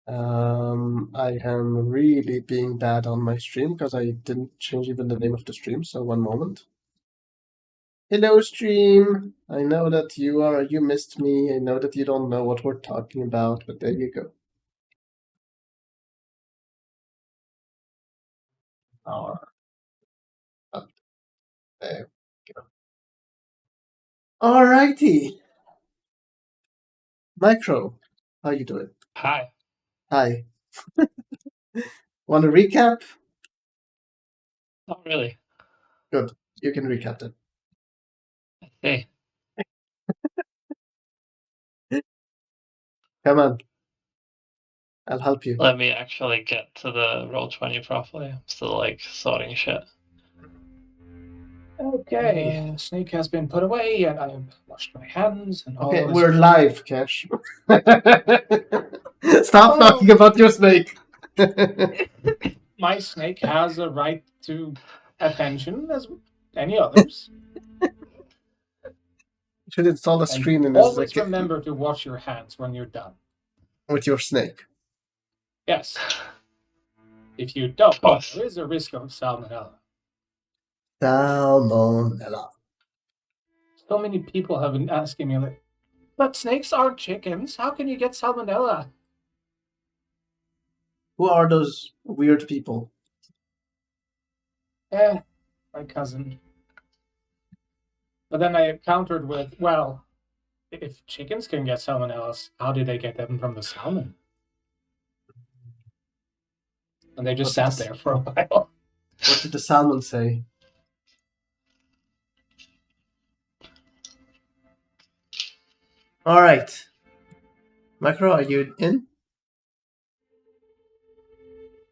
I am really being bad on my stream because I didn't change even the name of the stream, so one moment. Hello, stream! I know that you missed me. I know that you don't know what we're talking about, but there you go. There we go. Alrighty. Micro, how you doing? Hi. Hi. Want to recap? Not really. Good. You can recap it. Hey, Come on. I'll help you. let me actually get to the Roll20 properly. I'm still sorting shit. Okay, snake has been put away, and I have washed my hands, and all Okay, is we're fine. live, Cash. Stop talking about your snake. My snake has a right to attention as any others. Should install a And screen in his always remember to wash your hands when you're done. with your snake. Yes. If you don't, Of course. there is a risk of salmonella. Salmonella. So many people have been asking me, like, but snakes aren't chickens. How can you get salmonella? Who are those weird people? My cousin. But then I countered with, well, if chickens can get salmonella, how do they get them from the salmon? And they just sat there for a while. What did the salmon say? All right. Micro, are you in?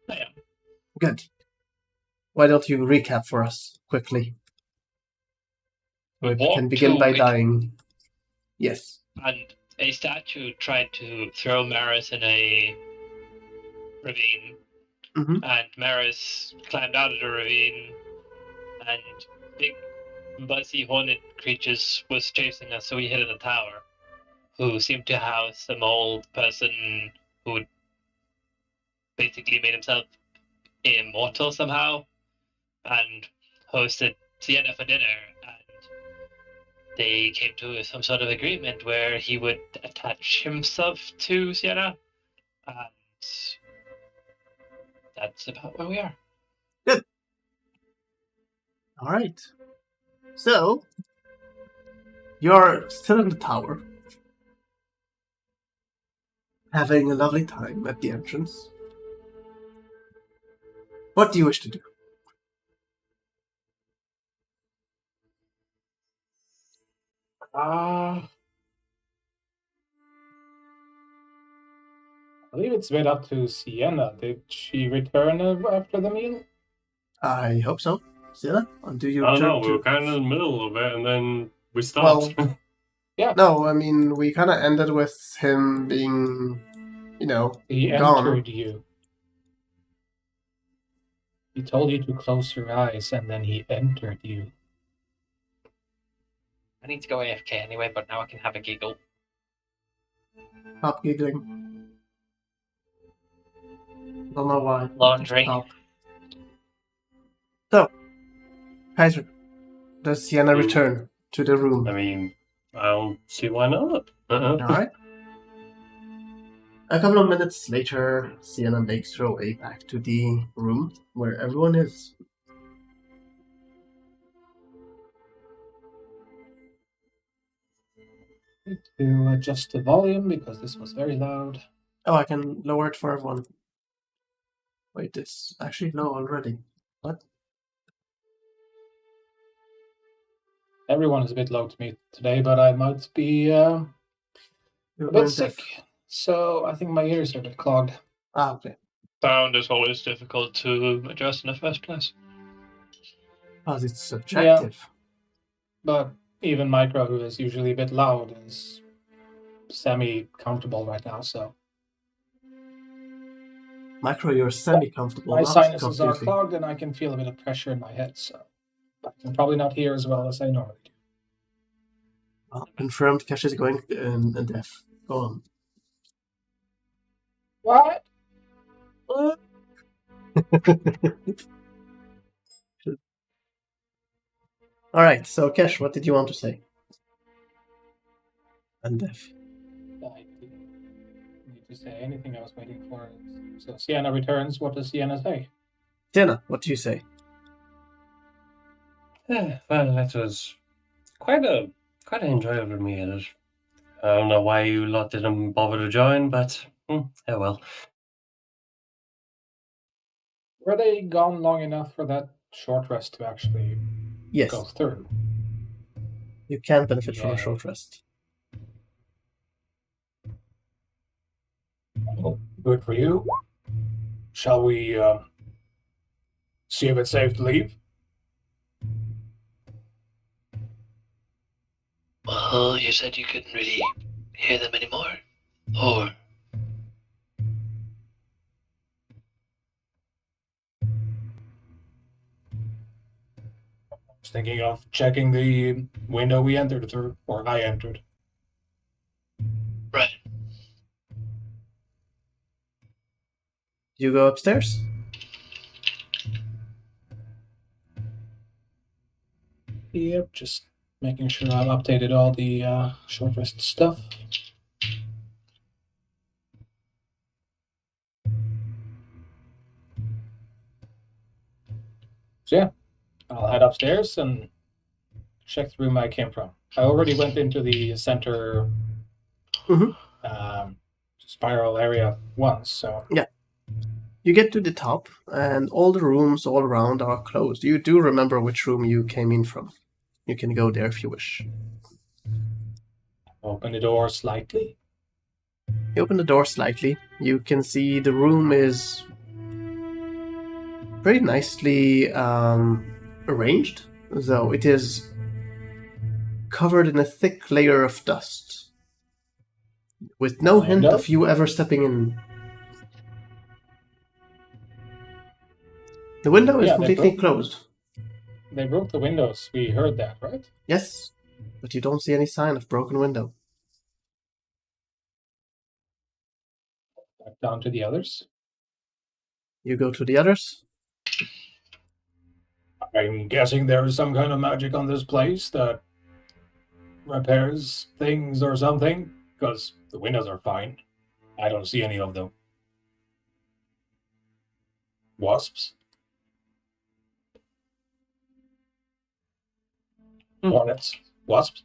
I am. Good. Why don't you recap for us quickly? We can begin by dying. Yes. And a statue tried to throw Maris in a ravine. Mm-hmm. And Maris climbed out of the ravine, and big buzzy hornet creatures was chasing us, so we hid in a tower, who seemed to house some old person who basically made himself immortal somehow, and hosted Sienna for dinner, and they came to some sort of agreement where he would attach himself to Sienna, and that's about where we are. Good. All right. So, you're still in the tower, having a lovely time at the entrance. What do you wish to do? I believe it's been up to Sienna. Did she return after the meal? I hope so. Sienna, do you I don't return know, we were kind of in the middle of it, and then we stopped. Well, yeah. No, I mean, we kind of ended with him being, He gone. entered you. He told you to close your eyes, and then he entered you. I need to go AFK anyway, but now I can have a giggle. Stop giggling. Don't know why. Laundry. Stop. So, Kaiser, does Sienna return to the room? I mean, I don't see why not. Alright. A couple of minutes later, Sienna makes her way back to the room where everyone is. To adjust the volume because this was very loud. Oh, I can lower it for everyone. Wait, it's actually low already. What? Everyone is a bit low to me today, but I might be a bit sick. So I think my ears are a bit clogged. Ah, okay. Sound is always difficult to adjust in the first place. Because it's subjective. Yeah. But even Micro, who is usually a bit loud, is semi-comfortable right now, so... Micro, you're semi-comfortable. My not sinuses are completely. clogged, and I can feel a bit of pressure in my head, so I can probably not hear as well as I normally do. Well, confirmed Cash is going deaf. Go on. What? All right, so Kesh, what did you want to say? Undeaf. I didn't need to say anything. I was waiting for it. So Sienna returns. What does Sienna say? Jenna, what do you say? Well, that was quite an enjoyable meal. I don't know why you lot didn't bother to join, but oh well. Were they gone long enough for that short rest to actually Yes, go through? you can benefit from a Yay. short rest. Well, good for you. Shall we see if it's safe to leave? Well, you said you couldn't really hear them anymore. Or I was thinking of checking the window we entered through, or I entered. right. You go upstairs? Yep, just making sure I've updated all the short rest stuff. So yeah, I'll head upstairs and check the room I came from. I already went into the center spiral area once, so Yeah. You get to the top, and all the rooms all around are closed. You do remember which room you came in from. You can go there if you wish. open the door slightly. You open the door slightly. You can see the room is pretty nicely arranged, though it is covered in a thick layer of dust, with no hint Window? of you ever stepping in. The window is Yeah, completely closed. They broke the windows. We heard that, right? Yes, but you don't see any sign of broken window. Back down to the others. You go to the others. I'm guessing there is some kind of magic on this place that repairs things or something, because the windows are fine. I don't see any of them. Wasps? Hornets? Wasps?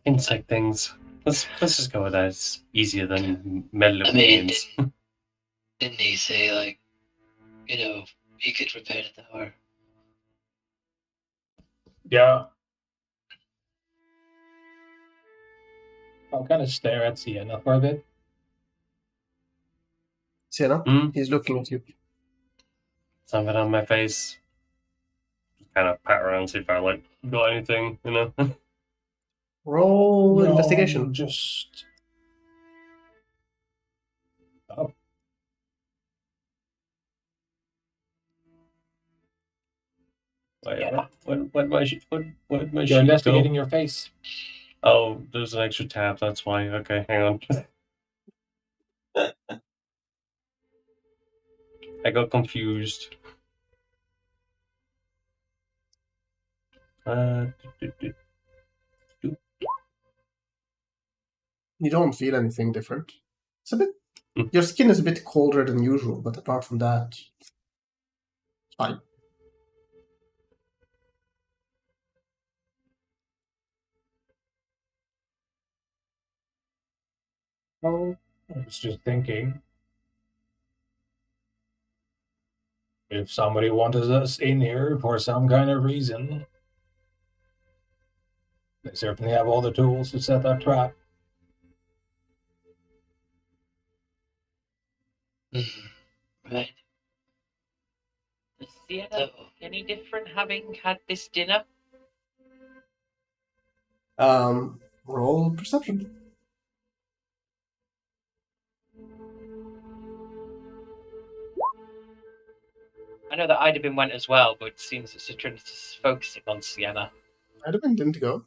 Insect things. Let's just go with that. It's easier than metal I mean, opinions. didn't he say, like, he could repair the tower? Yeah. I'll kind of stare at Sienna for a bit. Sienna, he's looking at you. Something on my face. Just kind of pat around, see if I got anything, Roll investigation. Just. Oh. Wait, what my You're investigating your face. Oh, there's an extra tab. That's why. Okay, hang on. I got confused. You don't feel anything different. It's a bit. Your skin is a bit colder than usual, but apart from that, fine. Oh, I was just thinking. If somebody wanted us in here for some kind of reason, they certainly have all the tools to set that trap. Right. Is Sienna any different having had this dinner? Roll perception. I know that Idabin went as well, but it seems that Citron's is focusing on Sienna. Idabin didn't go.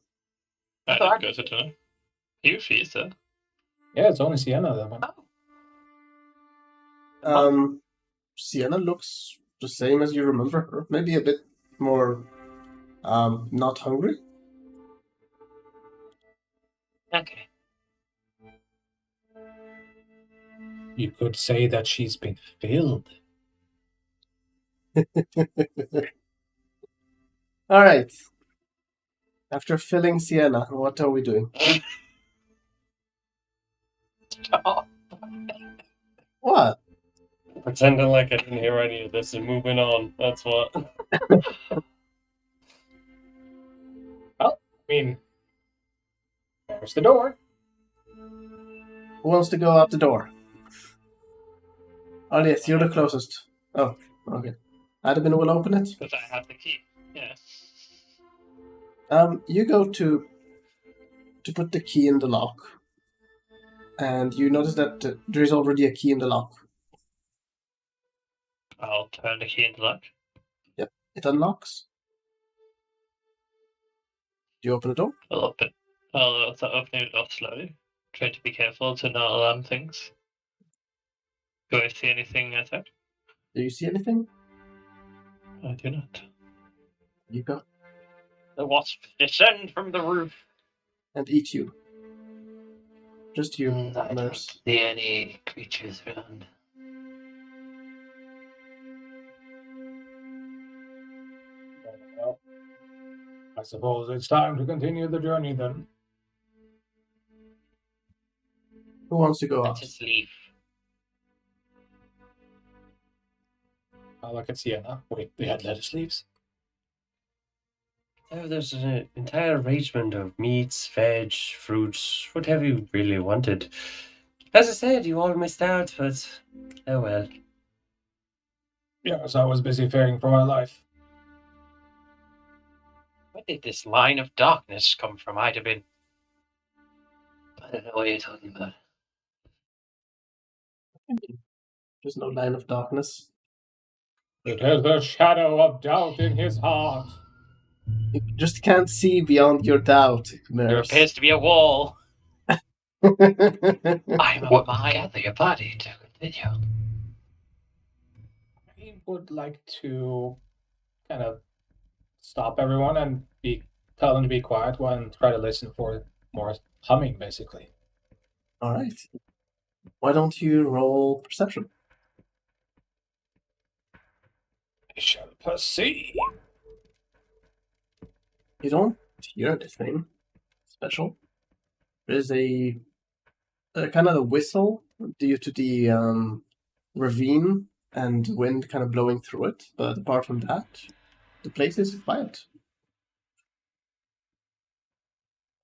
I didn't go to dinner. You, she said. Yeah, it's only Sienna that went. Oh, Sienna looks the same as you remember her. Maybe a bit more, not hungry. Okay. You could say that she's been filled. All right. After filling Sienna, what are we doing? Stop. What? Pretending like I didn't hear any of this and moving on. That's what. I mean, there's the door. Who wants to go out the door? Oh, yes, you're the closest. Oh, okay. Admin will open it. Because I have the key. Yeah. You go to put the key in the lock, and you notice that there is already a key in the lock. I'll turn the key in the lock. Yep, it unlocks. Do you open the door? I'll open it up slowly. Try to be careful to not alarm things. Do I see anything outside? Do you see anything? I do not. You go The wasps descend from the roof. and eat you. Just you, I don't nurse. see any creatures around. Well, I suppose it's time to continue the journey then. Who wants to go Let out? us leave. I look at Sienna. Wait, they had lettuce leaves? Oh, there's an entire arrangement of meats, veg, fruits, whatever you really wanted. As I said, you all missed out, but oh well. Yes, I was busy fearing for my life. Where did this line of darkness come from, Idabin? I don't know what you're talking about. There's no line of darkness. It has the shadow of doubt in his heart. You just can't see beyond your doubt, There nurse. appears to be a wall. I'm What? my Gather your body to continue. I would like to kind of stop everyone and tell them to be quiet and try to listen for more humming, basically. All right. Why don't you roll perception? I shall perceive. You don't hear anything special. There's a kind of a whistle due to the ravine and wind kind of blowing through it, but apart from that, the place is quiet.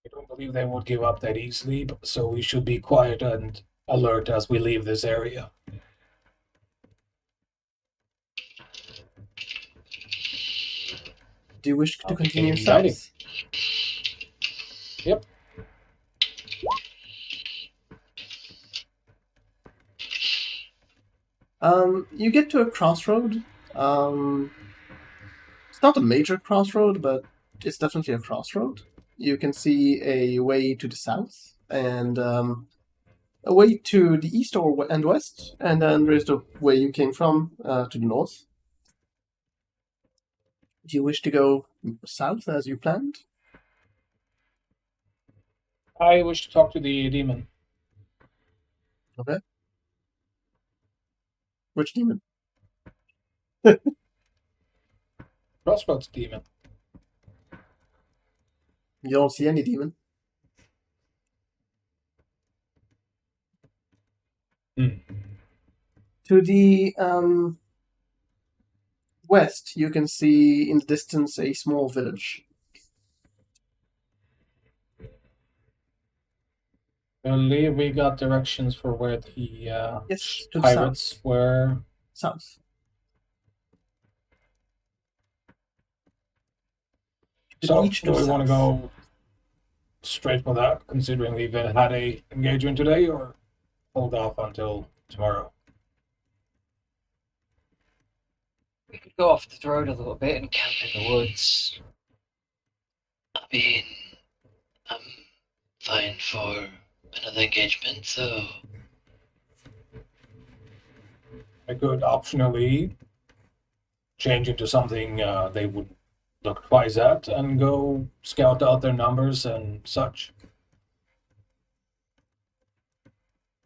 I don't believe they would give up that easily, so we should be quiet and alert as we leave this area. Do you wish to I'll continue continue guiding. south? Yep. You get to a crossroad. It's not a major crossroad, but it's definitely a crossroad. You can see a way to the south and a way to the east and west, and then there's the way you came from to the north. Do you wish to go south as you planned? I wish to talk to the demon. Okay. Which demon? Crossroads demon. You don't see any demon. To the west, you can see in the distance a small village. I believe we got directions for where the Yes, to the pirates were. South. To So, each do we south. want to go straight for that, considering we've had a engagement today, or hold off until tomorrow? We could go off the road a little bit and camp in the woods. I mean, I'm fine for another engagement, so I could optionally change into something they would look twice at and go scout out their numbers and such.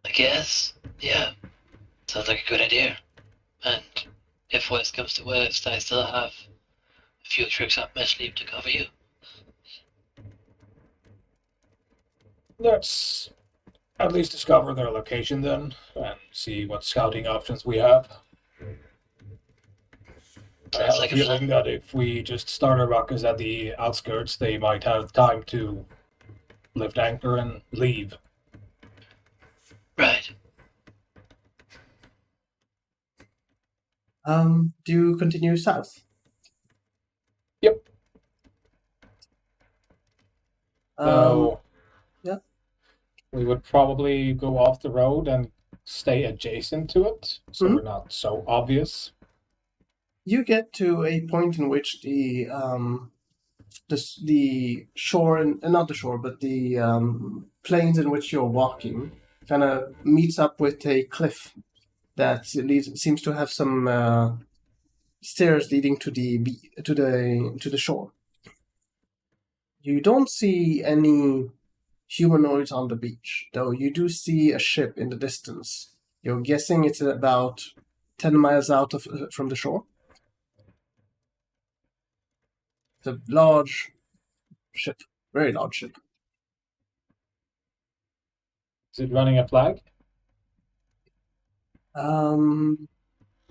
I guess. Yeah. Sounds like a good idea. And if worst comes to worst, I still have a few tricks up my sleeve to cover you. Let's at least discover their location then and see what scouting options we have. I have Sounds a like a feeling plan. that if we just start our ruckus at the outskirts, they might have time to lift anchor and leave. Right. Do you continue south? Yep. So yeah. we would probably go off the road and stay adjacent to it, so we're not so obvious. You get to a point in which the shore and not the shore, but the plains in which you're walking kind of meets up with a cliff that seems to have some stairs leading to the shore. You don't see any humanoids on the beach, though you do see a ship in the distance. You're guessing it's about 10 miles out from the shore. It's a large ship, very large ship. Is it running a flag?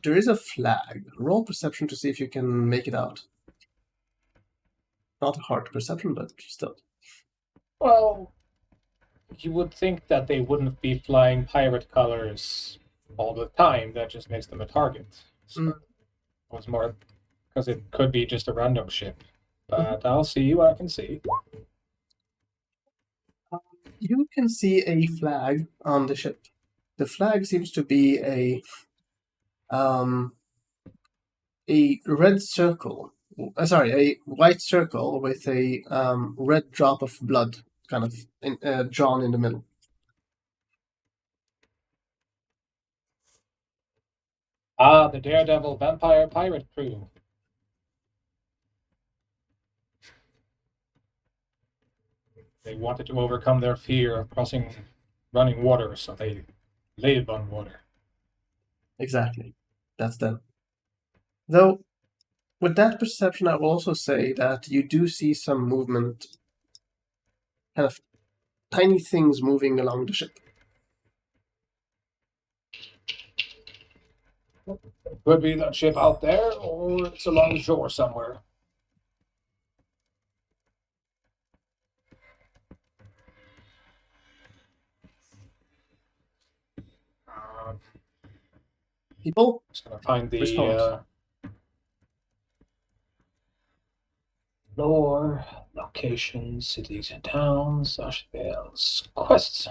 There is a flag. Roll perception to see if you can make it out. Not a hard perception, but still. Well, you would think that they wouldn't be flying pirate colors all the time. That just makes them a target. So it was more because it could be just a random ship. But I'll see what I can see. You can see a flag on the ship. The flag seems to be a red circle. Sorry, a white circle with a red drop of blood kind of drawn in the middle. Ah, the Daredevil Vampire Pirate Crew. They wanted to overcome their fear of crossing running water, so they live on water. Exactly. That's them. Though, with that perception, I will also say that you do see some movement, kind of tiny things moving along the ship. Could be that ship out there, or it's along the shore somewhere. People, Just gonna find the response. lore, locations, cities and towns, Ashbales, quests.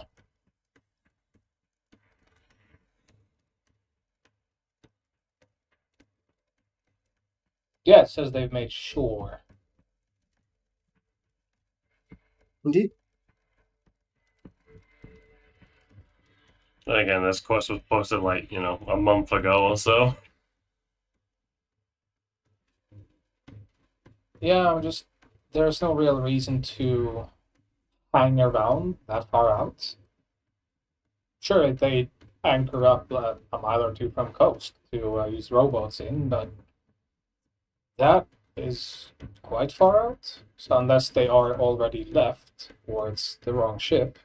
Yeah, it says they've made shore. Indeed. Again, this quest was posted like, a month ago or so. Yeah, there's no real reason to hang around that far out. Sure, they anchor up a mile or two from coast to use rowboats in, but that is quite far out. So unless they are already left or it's the wrong ship,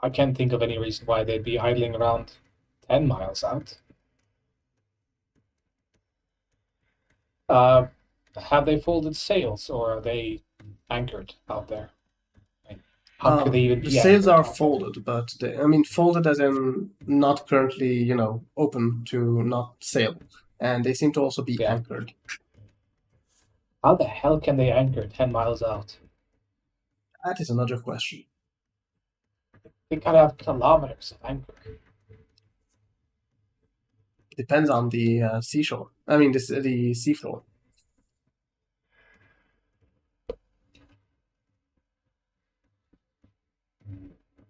I can't think of any reason why they'd be idling around 10 miles out. Have they folded sails or are they anchored out there? How could they even the be sails anchored are out there? folded, but folded as in not currently, open to not sail, and they seem to also be Yeah. anchored. How the hell can they anchor 10 miles out? That is another question. They gotta have kilometers of anchor. Depends on the seashore. I mean, the seafloor.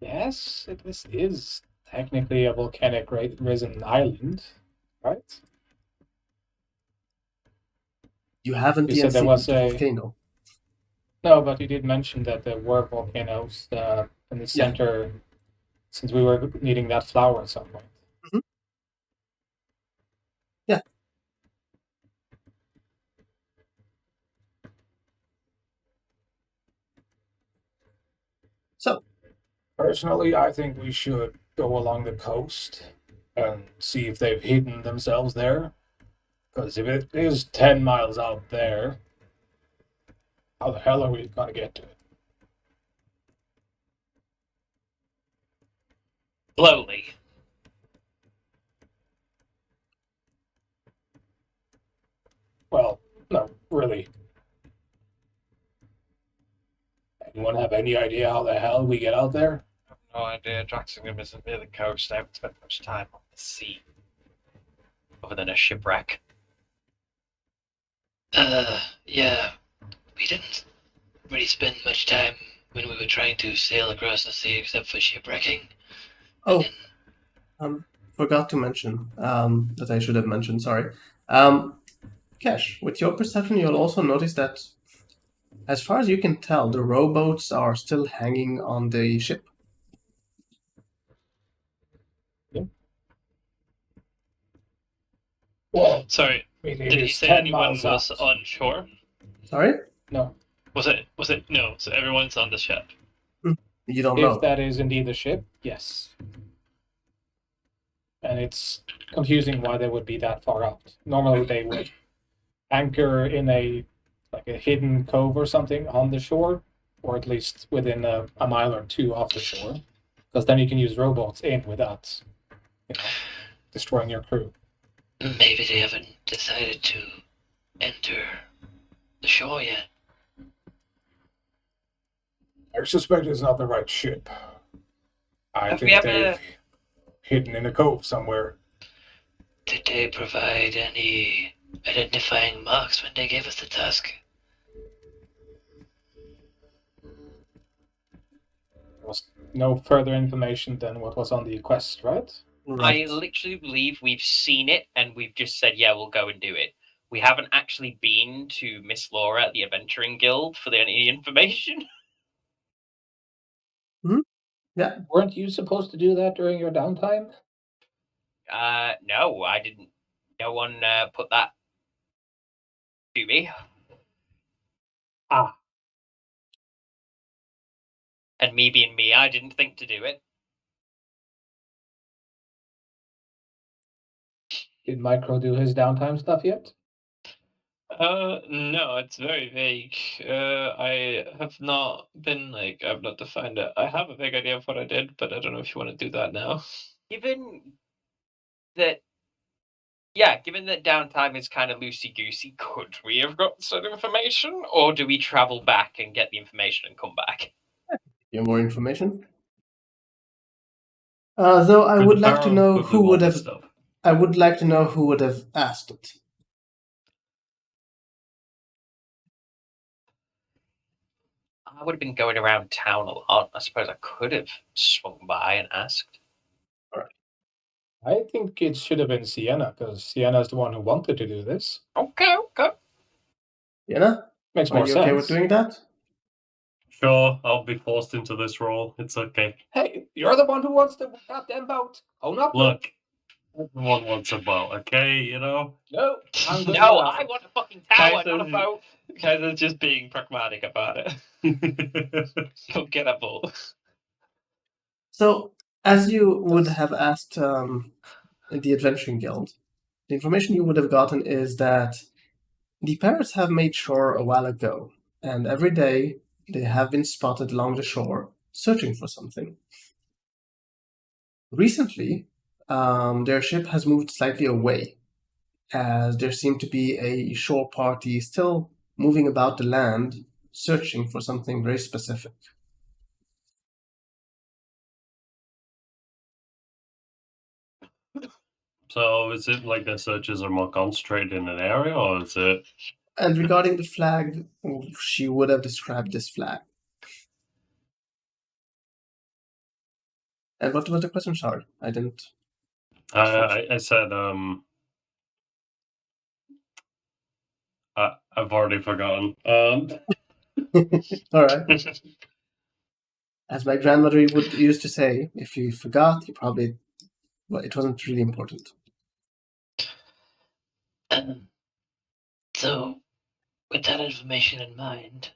Yes, this is technically a volcanic risen island, right? You haven't You said there DNC'd was the a volcano. no, but you did mention that there were volcanoes in the center, since we were needing that flower at some point. Mhm. Yeah. So, Personally, I think we should go along the coast and see if they've hidden themselves there. Because if it is 10 miles out there, how the hell are we going to get to it? Slowly. Well, no, really. Anyone have any idea how the hell we get out there? No idea. Draxingham isn't near the coast. I haven't spent much time on the sea. Other than a shipwreck. Yeah, we didn't really spend much time when we were trying to sail across the sea except for shipwrecking. oh, forgot to mention that I should have mentioned, sorry. Cash, with your perception, you'll also notice that, as far as you can tell, the rowboats are still hanging on the ship. Well, Sorry, I mean, it did he is say 10 anyone miles was out. on shore? Sorry? No. Was it? No, so everyone's on the ship. You don't If know. that is indeed the ship, yes. And it's confusing why they would be that far out. Normally they would anchor in a hidden cove or something on the shore, or at least within a mile or two off the shore, because then you can use rowboats in without, destroying your crew. Maybe they haven't decided to enter the shore yet. I suspect it's not the right ship. I Have we think ever- they've hidden in a cove somewhere. Did they provide any identifying marks when they gave us the task? There was no further information than what was on the quest, right? I literally believe we've seen it and we've just said, yeah, we'll go and do it. We haven't actually been to Miss Laura at the Adventuring Guild for any information. Yeah. Weren't you supposed to do that during your downtime? No, I didn't. No one put that to me. Ah. And me being me, I didn't think to do it. Did Micro do his downtime stuff yet? No, it's very vague. I have not been I've not defined it. I have a vague idea of what I did, but I don't know if you want to do that now. Given that downtime is kind of loosey-goosey, could we have got some information? Or do we travel back and get the information and come back? You have more information? Though I would like to know who would have. I would like to know who would have asked it. I would have been going around town a lot. I suppose I could have swung by and asked. I think it should have been Sienna, because Sienna's the one who wanted to do this. Okay. Yenna? Makes Are more you sense. okay with doing that? Sure, I'll be forced into this role. It's okay. Hey, you're the one who wants the goddamn boat. Own up. Look, everyone wants a boat, okay? No, I'm good No, enough. I want a fucking tower, not a boat. Kaiser's just being pragmatic about it. Go get a boat. So, as you would have asked in the Adventuring Guild, the information you would have gotten is that the pirates have made shore a while ago, and every day they have been spotted along the shore searching for something. Recently, their ship has moved slightly away, as there seemed to be a shore party still moving about the land, searching for something very specific. So is it like the searches are more concentrated in an area, or is it... And regarding the flag, she would have described this flag. And what was the question? Sorry, I didn't. I said I've already forgotten. All right. As my grandmother used to say, if you forgot, you probably it wasn't really important. So, with that information in mind,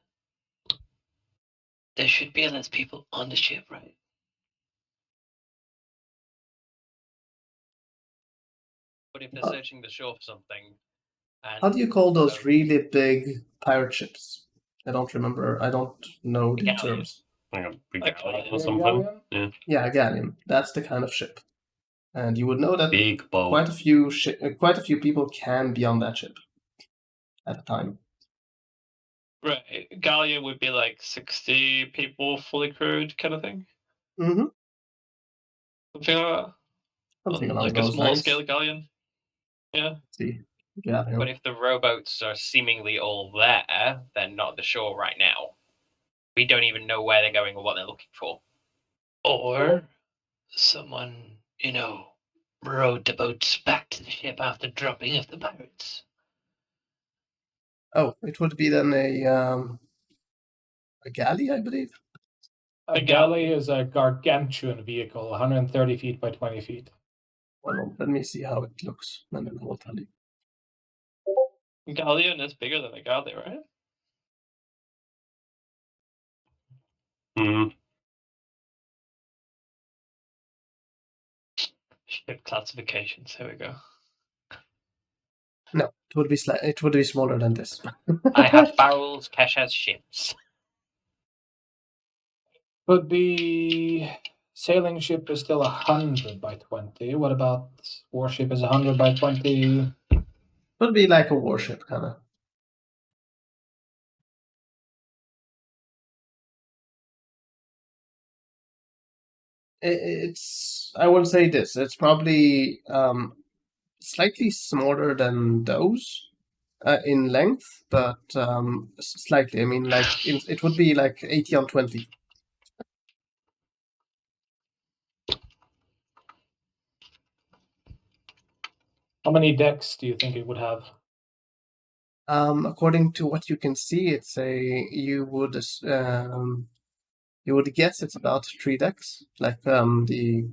there should be less people on the ship, right? But if they're searching the shore for something, and How do you call those so- really big pirate ships? I don't remember. I don't know the Galleon. terms. Like a big Like galleon a or something. galleon? Yeah. Yeah, a galleon. That's the kind of ship. And you would know that Big boat. quite a few people can be on that ship at a time. Right. Galleon would be like 60 people fully crewed kind of thing. Mm-hmm. Something like that. Something On along like a those small lines. scale galleon. Yeah. Let's see. Yeah. but if the rowboats are seemingly all there, they're not at the shore right now. We don't even know where they're going or what they're looking for. Or someone, rowed the boats back to the ship after dropping off the pirates. Oh, it would be then a galley, I believe. A A galley galley. is a gargantuan vehicle, 130 feet by 20 feet. Well, let me see how it looks, and then I will tell you. Galleon is bigger than a galley, right? Hmm. Ship classifications. Here we go. No, it would be it would be smaller than this. I have barrels, Kesh has ships. But the sailing ship is still 100 by 20. What about warship is 100 by 20? Would be like a warship, kind of. It's. I would say this. It's probably slightly smaller than those in length, but slightly. I mean, like it would be like 80 on 20. How many decks do you think it would have? According to what you can see, it's you would guess it's about 3 decks, like the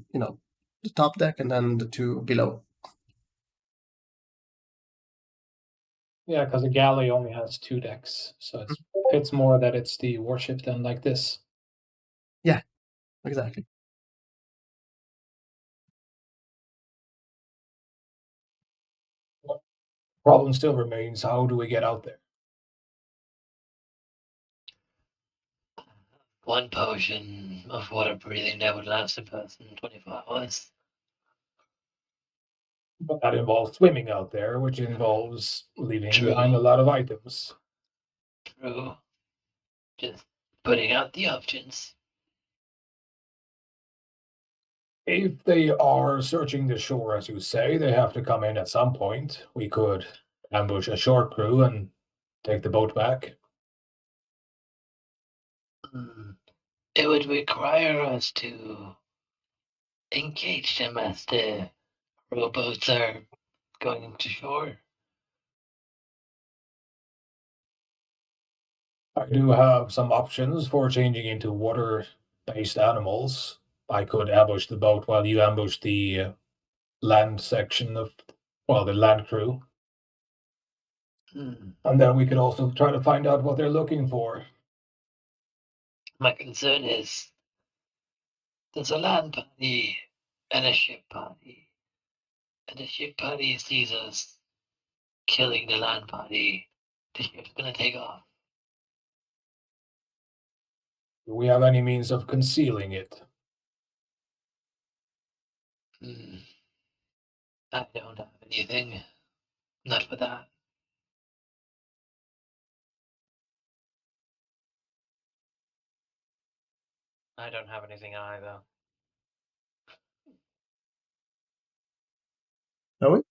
top deck and then the 2 below. Yeah, because a galley only has 2 decks, so it's more that it's the warship than like this. Yeah, exactly. Problem still remains: how do we get out there? One potion of water breathing that would last a person 24 hours. But that involves swimming out there, which involves leaving True. behind a lot of items. True. Just putting out the options. If they are searching the shore, as you say, they have to come in at some point. We could ambush a shore crew and take the boat back. It would require us to engage them as the rowboats are going to shore. I do have some options for changing into water-based animals. I could ambush the boat while you ambush the land section of, well, the land crew. And then we could also try to find out what they're looking for. My concern is there's a land party and a ship party. And the ship party sees us killing the land party. The ship's gonna take off. Do we have any means of concealing it? I don't have anything. Not for that. I don't have anything either. Are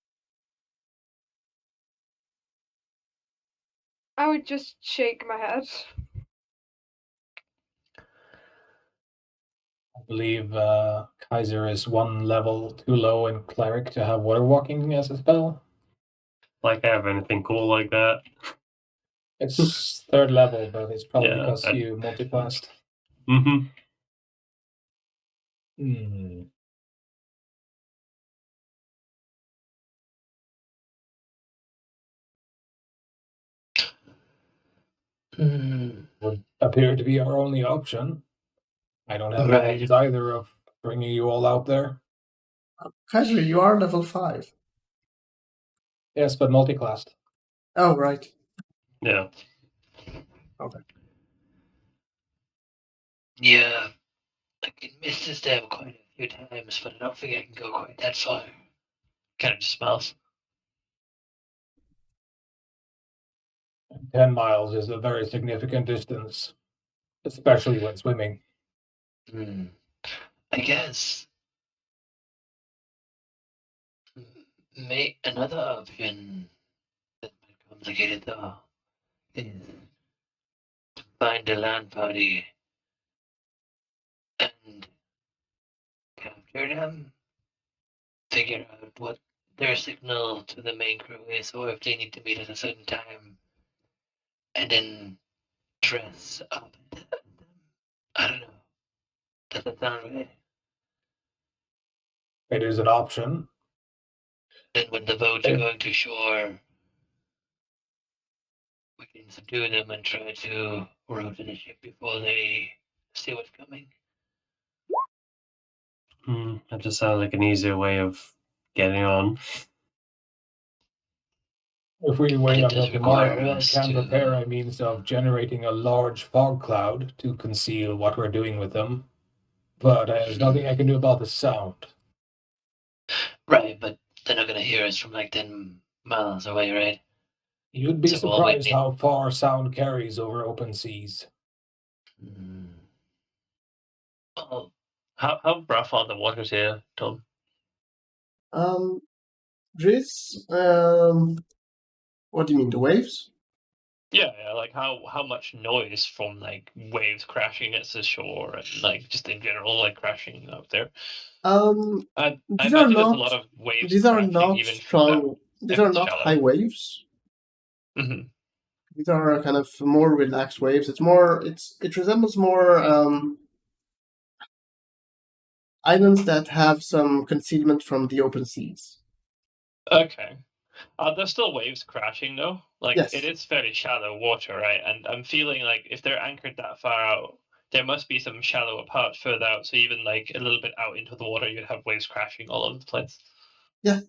I would just shake my head. believe Kaiser is one level too low in cleric to have water walking as a spell. Like, I have anything cool like that? It's third level, but it's probably Yeah, because you multiclassed. Mm-hmm. Would appear to be our only option. I don't have Right. any means either of bringing you all out there. Kaiser, you are level 5. Yes, but multiclassed. Oh, right. Yeah. Okay. Yeah, I can miss this step quite a few times, but I don't think I can go quite that far. Kind of just smells. 10 miles is a very significant distance, especially when swimming. I guess. Another option that's complicated though is to find a land party and capture them, figure out what their signal to the main crew is, or if they need to meet at a certain time, and then dress up them. I don't know. Does that sound right? It is an option. Then when the boats are going to shore, we can subdue them and try to row to the ship before they see what's coming. That just sounds like an easier way of getting on. If we wait it until does require tomorrow, I us can to- prepare a means of generating a large fog cloud to conceal what we're doing with them. But there's nothing I can do about the sound. Right, but they're not gonna hear us from like 10 miles away, right? You'd be So all we surprised need- how far sound carries over open seas. Well, How rough are the waters here, Tom? Driz, what do you mean, the waves? Yeah, like how much noise from like waves crashing against the shore and like just in general like crashing up there. I These are imagine there's a not. lot of waves These are crashing not even strong. These are it's not shallow. high waves. Mm-hmm. These are kind of more relaxed waves. It's more. It resembles more islands that have some concealment from the open seas. Okay. There's still waves crashing though. Like Yes. it is fairly shallow water, right? And I'm feeling like if they're anchored that far out, there must be some shallower parts further out. So even like a little bit out into the water, you'd have waves crashing all over the place. Yeah.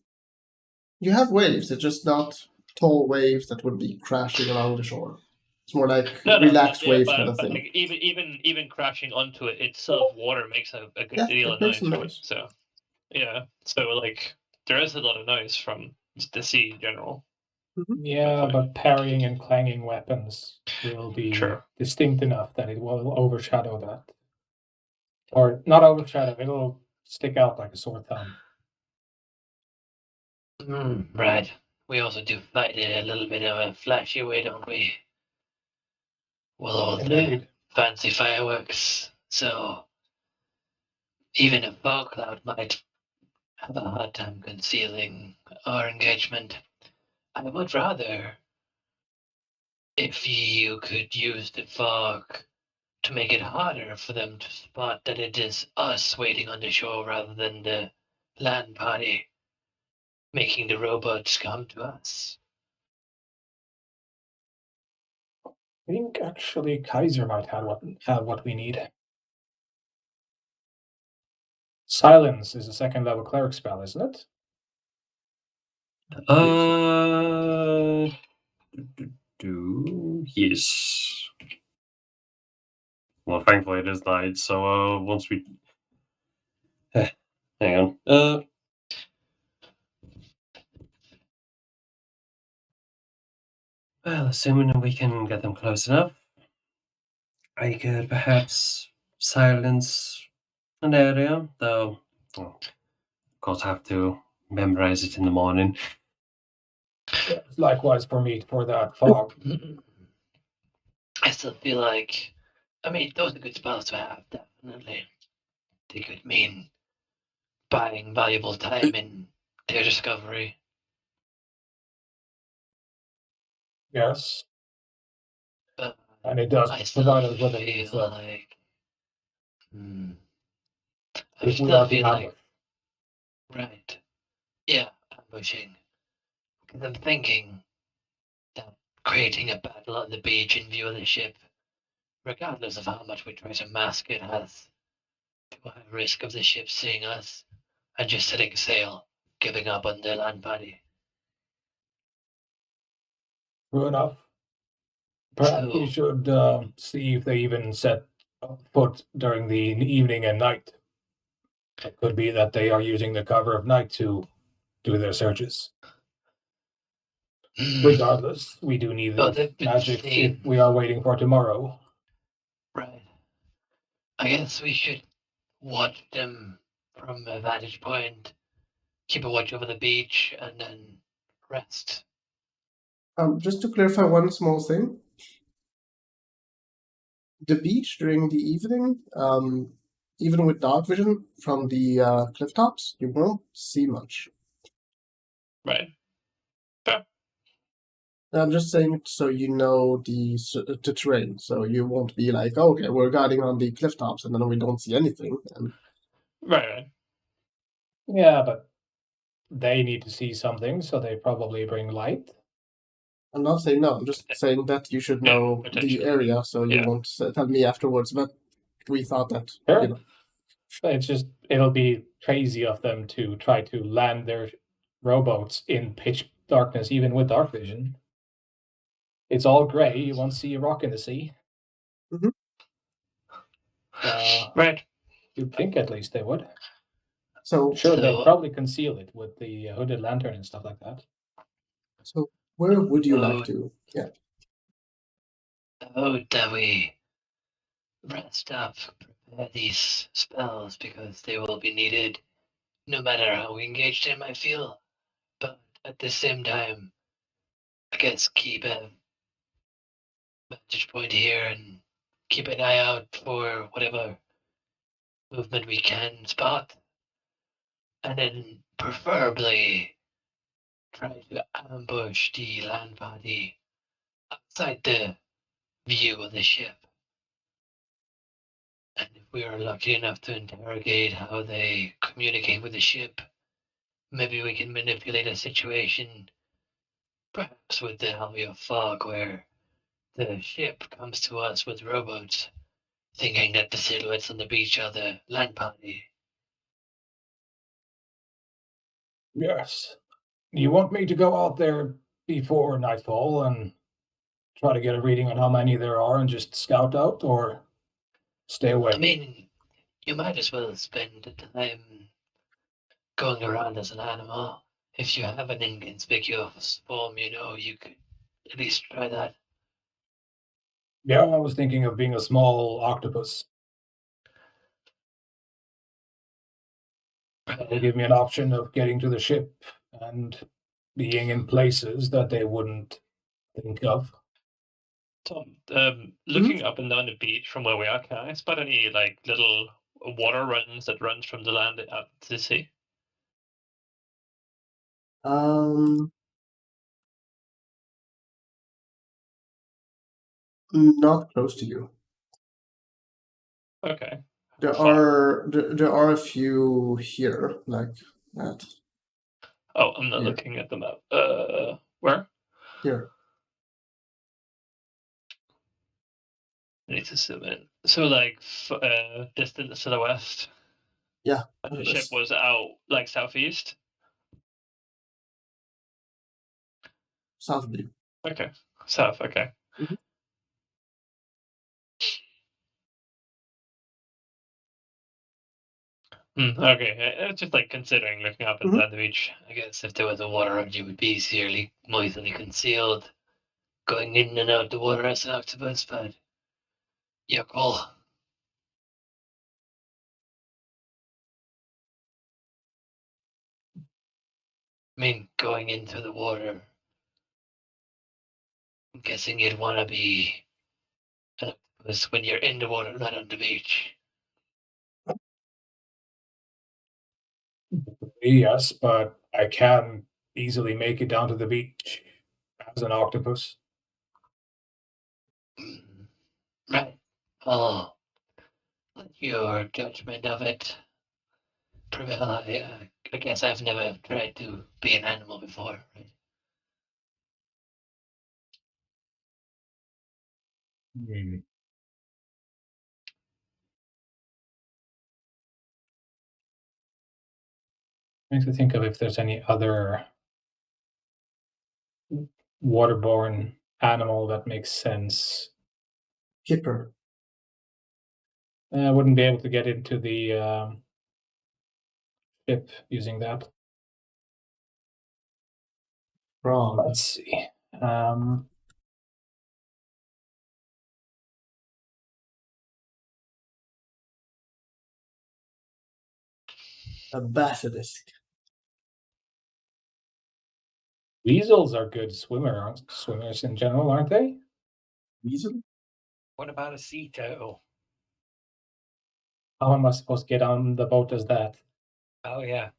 You have waves. They're just not tall waves that would be crashing along the shore. It's more like relaxed waves kind of thing. Like even crashing onto it itself, water makes a good deal it of makes noise, some right? noise. So yeah, so like there is a lot of noise from the sea in general. Yeah, but parrying and clanging weapons will be Sure. distinct enough that it will overshadow that. Or not overshadow, it'll stick out like a sore thumb. Right. We also do fight it a little bit of a flashy way, don't we? Well, all the Indeed. fancy fireworks. So even a fog cloud might have a hard time concealing our engagement. I would rather if you could use the fog to make it harder for them to spot that it is us waiting on the shore rather than the land party, making the robots come to us. I think actually Kaiser might have what we need. Silence is a second level cleric spell, isn't it? Yes. Well, thankfully it is night, so once we hang on. Well, assuming we can get them close enough, I could perhaps silence an area, though of course I have to memorize it in the morning. Likewise for me for that fog. I still feel like, I mean, those are good spells to have, definitely. they could mean buying valuable time in their discovery. Yes, But and it does I still provide us with a feel means of like I if we still are being feel like ambushed. right. Yeah, ambushing. Because I'm thinking that creating a battle on the beach in view of the ship, regardless of how much we try to mask it, has too high risk of the ship seeing us and just setting sail, giving up on their land party. True enough. Perhaps we So, should see if they even set foot during the evening and night. It could be that they are using the cover of night to do their searches. Regardless, we do need oh, the they've been magic if seen. we are waiting for tomorrow. Right. I guess we should watch them from a vantage point, keep a watch over the beach, and then rest. Just to clarify one small thing. The beach during the evening, even with dark vision from the cliff tops, you won't see much. Right. Fair. I'm just saying it so you know the terrain, so you won't be like, oh, okay, we're guarding on the cliff tops and then we don't see anything. And Right. Yeah, but they need to see something, so they probably bring light. I'm not saying no. I'm just saying that you should know the potentially. area, so you Yeah. won't tell me afterwards. But we thought that Sure. you know. But it's just, it'll be crazy of them to try to land their rowboats in pitch darkness, even with dark vision. It's all gray. You won't see a rock in the sea. Mhm. Right. You'd think at least they would. So Sure, they'd So, probably conceal it with the hooded lantern and stuff like that. so where would you like Oh. to? Yeah. that we rest up, prepare these spells because they will be needed no matter how engaged I might feel. But at the same time, I guess keep a vantage point here and keep an eye out for whatever movement we can spot. And then preferably try to ambush the land party outside the view of the ship. And if we are lucky enough to interrogate how they communicate with the ship, maybe we can manipulate a situation, perhaps with the help of fog, where the ship comes to us with rowboats, thinking that the silhouettes on the beach are the land party. Yes. You want me to go out there before nightfall and try to get a reading on how many there are and just scout out, or stay away? I mean, you might as well spend the time going around as an animal. If you have an inconspicuous form, you could at least try that. Yeah, I was thinking of being a small octopus. That will give me an option of getting to the ship and being in places that they wouldn't think of. Tom, looking up and down the beach from where we are, can I spot any like little water runs that runs from the land out to the sea? Not close to you. Okay. There Far. are a few here like that. Oh, I'm not Here. looking at the map. Where? Here. I need to zoom in. So like distance to the west. Yeah. And the ship was out like southeast. South of you. Okay. South. Okay. Mhm. Okay. It's just like considering looking up and Mhm. down the beach. I guess if there was a water around you, would be easily more easily concealed. Going in and out the water as an octopus, but your call. I mean, going into the water. I'm guessing you'd want to be an octopus when you're in the water, not on the beach. Yes, but I can easily make it down to the beach as an octopus. Right. I'll let your judgment of it prevail. I guess I've never tried to be an animal before. Right? Trying to think of if there's any other waterborne animal that makes sense. Kipper. I wouldn't be able to get into the ship using that. Frog. Let's see. A basilisk. Weasels are good swimmers in general, aren't they? Weasel? What about a sea turtle? How am I supposed to get on the boat as that? Oh yeah,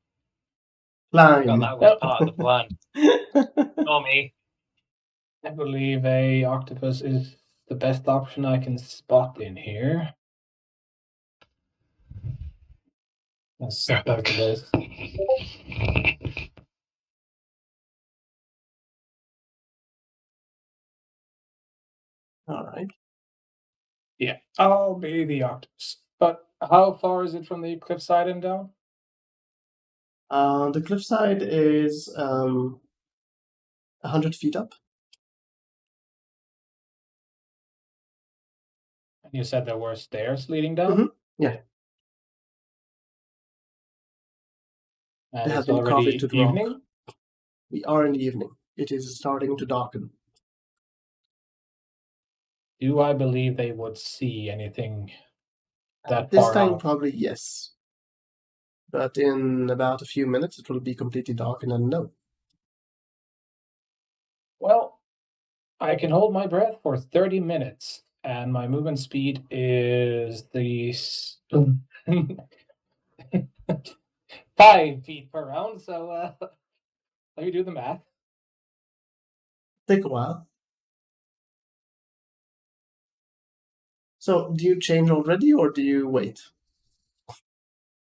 Climb. that was part of the plan. Not me. I believe a octopus is the best option I can spot in here. As both of those. All right. Yeah, I'll be the octopus. But how far is it from the cliffside and down? The cliffside is 100 feet up. And you said there were stairs leading down? Mhm, yeah. And They have it's been carved already into the rock. evening? We are in the evening. It is starting to darken. Do I believe they would see anything that This far time, out? probably yes. But in about a few minutes, it will be completely dark and unknown. Well, I can hold my breath for 30 minutes, and my movement speed is the 5 feet per round, so let me do the math. Take a while. So, do you change already, or do you wait?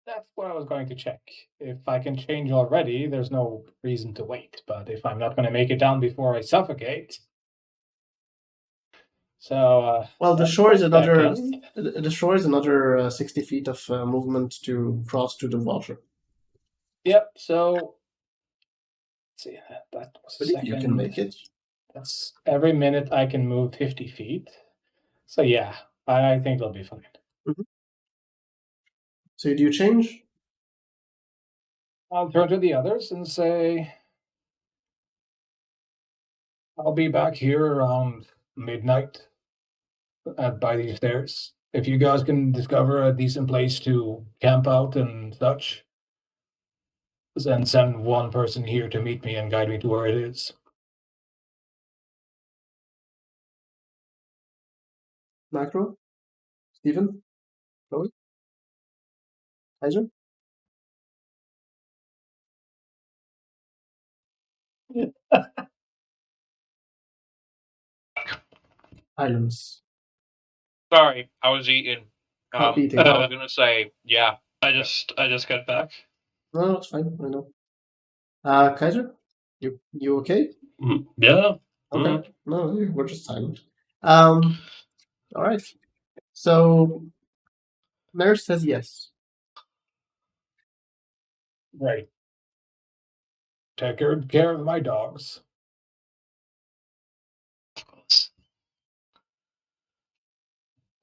That's what I was going to check. If I can change already, there's no reason to wait. But if I'm not going to make it down before I suffocate, so Well, the let's shore is check back another. in. The shore is another 60 feet of movement to cross to the water. Yep. So let's see. That was a Believe second. you can make it. That's every minute I can move 50 feet. So yeah, I think it'll be fine. So, do you change? I'll turn to the others and say, I'll be back here around midnight by these stairs. If you guys can discover a decent place to camp out and such, then send one person here to meet me and guide me to where it is. Macro? Steven? Chloe? Kaiser? Islands. Sorry, I was eating. Can't eating. I was gonna say, yeah. I just got back. No, it's fine. I know. Kaiser? You okay? Yeah. Okay. No, we're just silent. All right. So, Nurse says yes. Right. Take good care of my dogs. Of course.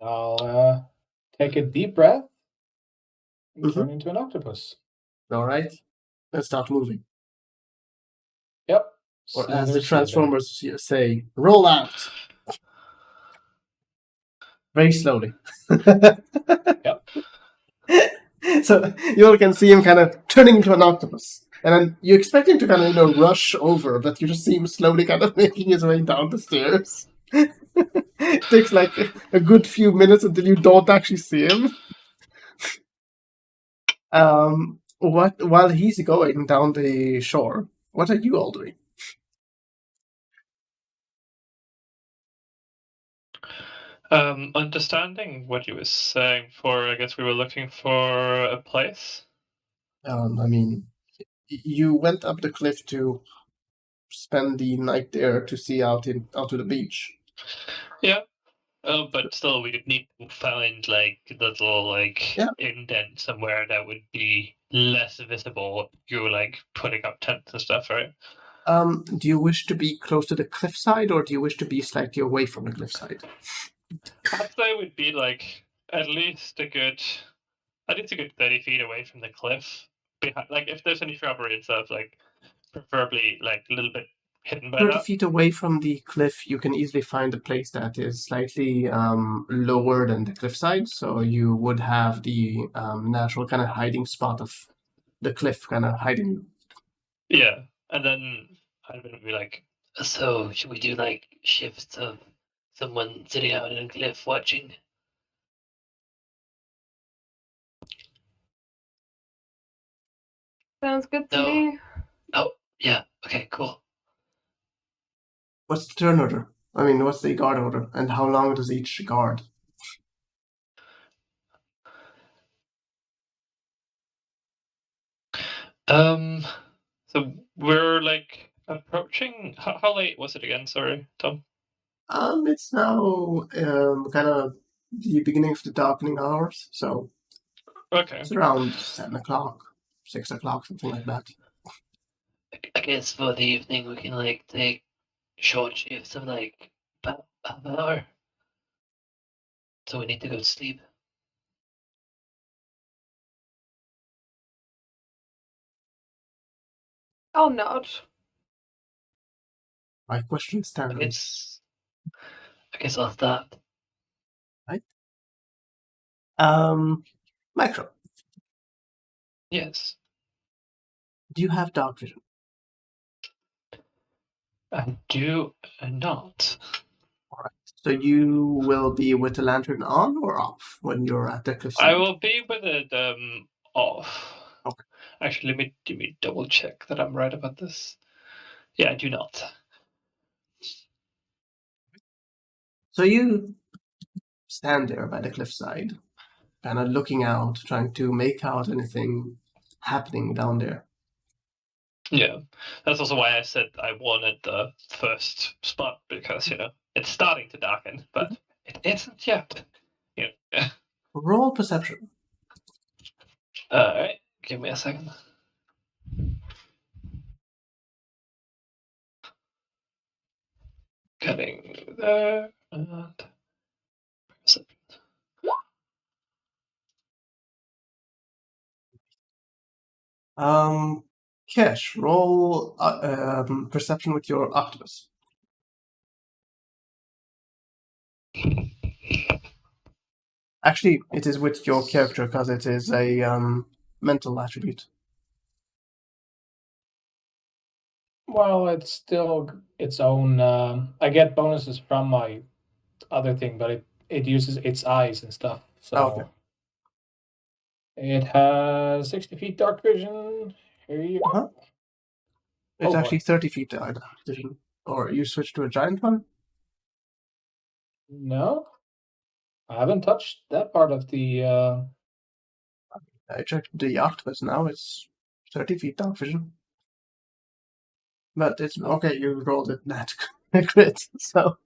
I'll take a deep breath and Mhm. turn into an octopus. All right. Let's start moving. Yep. Or as the Slither, slither. Transformers say, roll out. Very slowly. Yep. So you all can see him kind of turning into an octopus. And then you expect him to kind of, rush over, but you just see him slowly kind of making his way down the stairs. It takes like a good few minutes until you don't actually see him. while he's going down the shore, what are you all doing? Understanding what you were saying for, I guess we were looking for a place. I mean, you went up the cliff to spend the night there to see out to the beach. Yeah. But still, we would need to find like a little Yeah. indent somewhere that would be less visible. You were like putting up tents and stuff, right? Do you wish to be close to the cliffside, or do you wish to be slightly away from the cliffside? I'd say we'd be like at least a good 30 feet away from the cliff. Behind, like if there's any shrubbery and stuff, like preferably like a little bit hidden by 30 that. feet away from the cliff, you can easily find a place that is slightly lower than the cliffside, so you would have the natural kind of hiding spot of the cliff kind of hiding you. Yeah, and then I'd be like, So, should we do like shifts of someone sitting out on a cliff watching? Sounds good to No. me. Oh, yeah. Okay, cool. What's the turn order? I mean, what's the guard order, and how long does each guard? so we're like approaching. How late was it again? Sorry, Tom. It's now kind of the beginning of the darkening hours, so Okay. it's around 7 o'clock, 6 o'clock, something like that. I guess for the evening we can like take short shifts of like about half an hour. So we need to go to sleep. I'll nod. My question I stands. guess I'll start. Right. Micro, Yes, do you have dark vision? I do not. So you will be with the lantern on or off when you're at the cliffside? I will be with it off. Okay. Actually, let me double check that I'm right about this. Yeah, I do not. So you stand there by the cliffside, kind of looking out, trying to make out anything happening down there. Yeah, that's also why I said I wanted the first spot because it's starting to darken, but it isn't yet. Yeah. Roll perception. All right, give me a second. Getting there. And perception. Kesh, roll perception with your octopus. Actually, it is with your character because it is a mental attribute. Well, it's still its own. I get bonuses from my other thing, but it uses its eyes and stuff. So Okay. it has 60 feet dark vision. Here you go. Uh-huh. It's Oh, actually boy. 30 feet dark vision. Or you switch to a giant one? No, I haven't touched that part of the. I checked the octopus now, it's 30 feet dark vision. But it's okay, you rolled it that crit. So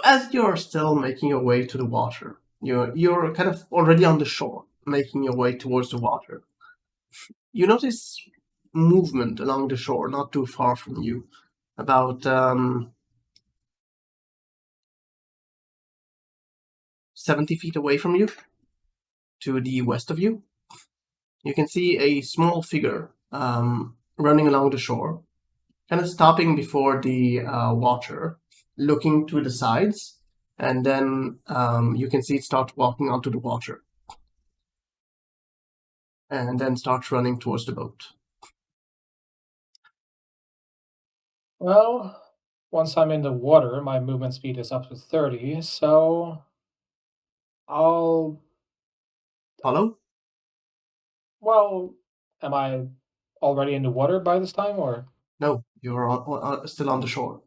as you're still making your way to the water, you're kind of already on the shore, making your way towards the water. You notice movement along the shore, not too far from you, about 70 feet away from you, to the west of you. You can see a small figure running along the shore, kind of stopping before the water, looking to the sides, and then you can see it start walking onto the water, and then starts running towards the boat. Well, once I'm in the water, my movement speed is up to 30, so I'll Follow? Well, am I already in the water by this time, or? No, you're still on the shore.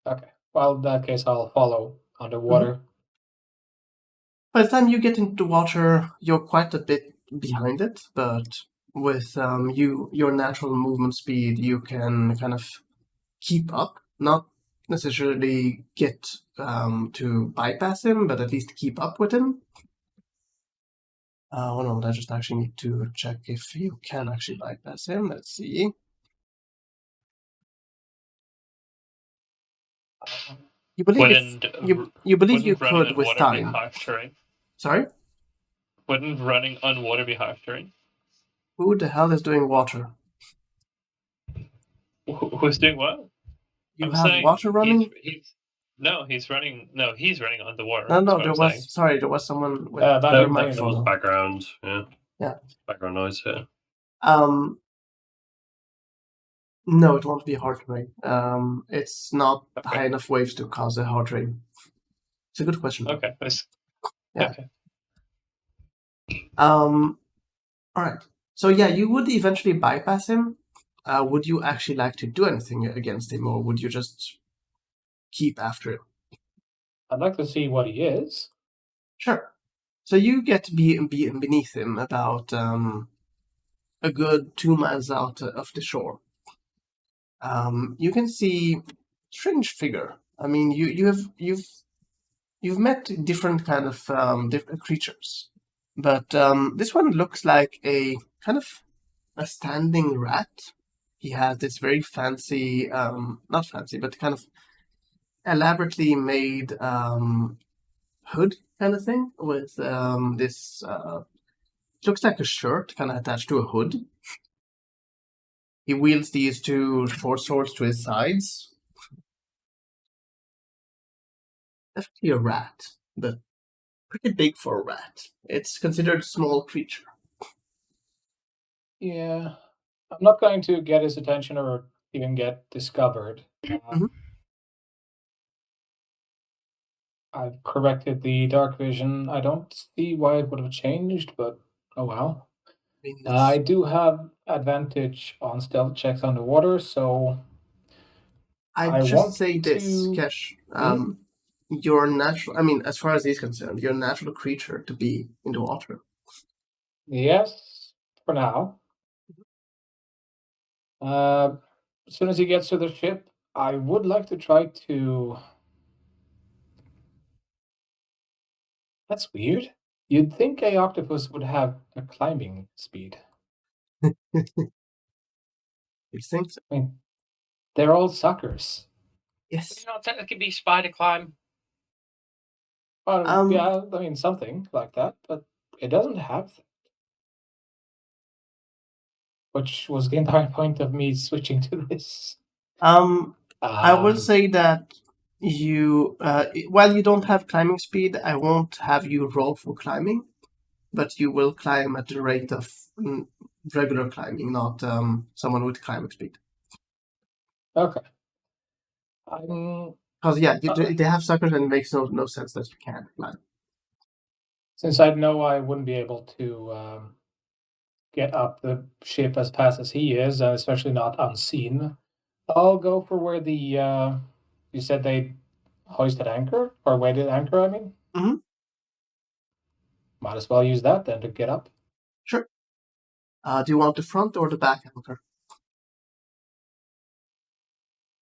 Okay. Well, in that case, I'll follow underwater. By the time you get into the water, you're quite a bit behind it, but with your natural movement speed, you can kind of keep up. Not necessarily get to bypass him, but at least keep up with him. One moment, I just actually need to check if you can actually bypass him. Let's see. You believe Wouldn't you believe you wouldn't running could on with water be time. harsh terrain? Sorry? Wouldn't running on water be harsh terrain? Who the hell is doing water? Who's doing what? You I'm have saying water running? he's running. No, he's running underwater. No, That's what there I'm was saying. sorry, there was someone with That your was There was microphone. background, yeah. Yeah. Background noise here. No, it won't be a hard rain. It's not Okay. high enough waves to cause a hard rain. It's a good question. Though. Okay. Yeah. Okay. All right. So yeah, you would eventually bypass him. Would you actually like to do anything against him, or would you just keep after him? I'd like to see what he is. Sure. So you get to be beneath him, about a good 2 miles out of the shore. You can see strange figure. I mean, you've met different kind of different creatures, but this one looks like a kind of a standing rat. He has this very fancy, not fancy, but kind of elaborately made hood kind of thing with this. Looks like a shirt kind of attached to a hood. He wields these two short swords to his sides. Definitely a rat, but pretty big for a rat. It's considered a small creature. Yeah. I'm not going to get his attention or even get discovered. Mhm. I've corrected the dark vision. I don't see why it would have changed, but oh well. I mean, I do have advantage on stealth checks underwater, so I'd I just want say this, to. Kesh. You're natural. I mean, as far as he's concerned, you're a natural creature to be in the water. Yes, for now. As soon as he gets to the ship, I would like to try to. That's weird. You'd think a octopus would have a climbing speed. You think so? I mean, they're all suckers. Could Yes. it not technically be spider climb? Yeah, I mean something like that, but it doesn't have. Which was the entire point of me switching to this. I will say that you, while you don't have climbing speed, I won't have you roll for climbing, but you will climb at the rate of regular climbing, not someone with climbing speed. Okay. I'm Because yeah, they have suckers, and it makes no sense that you can't climb. Since I know I wouldn't be able to get up the ship as fast as he is, and especially not unseen, I'll go for where the you said they hoisted anchor or weighted anchor. I mean, Mhm. might as well use that then to get up. Sure. Do you want the front or the back anchor?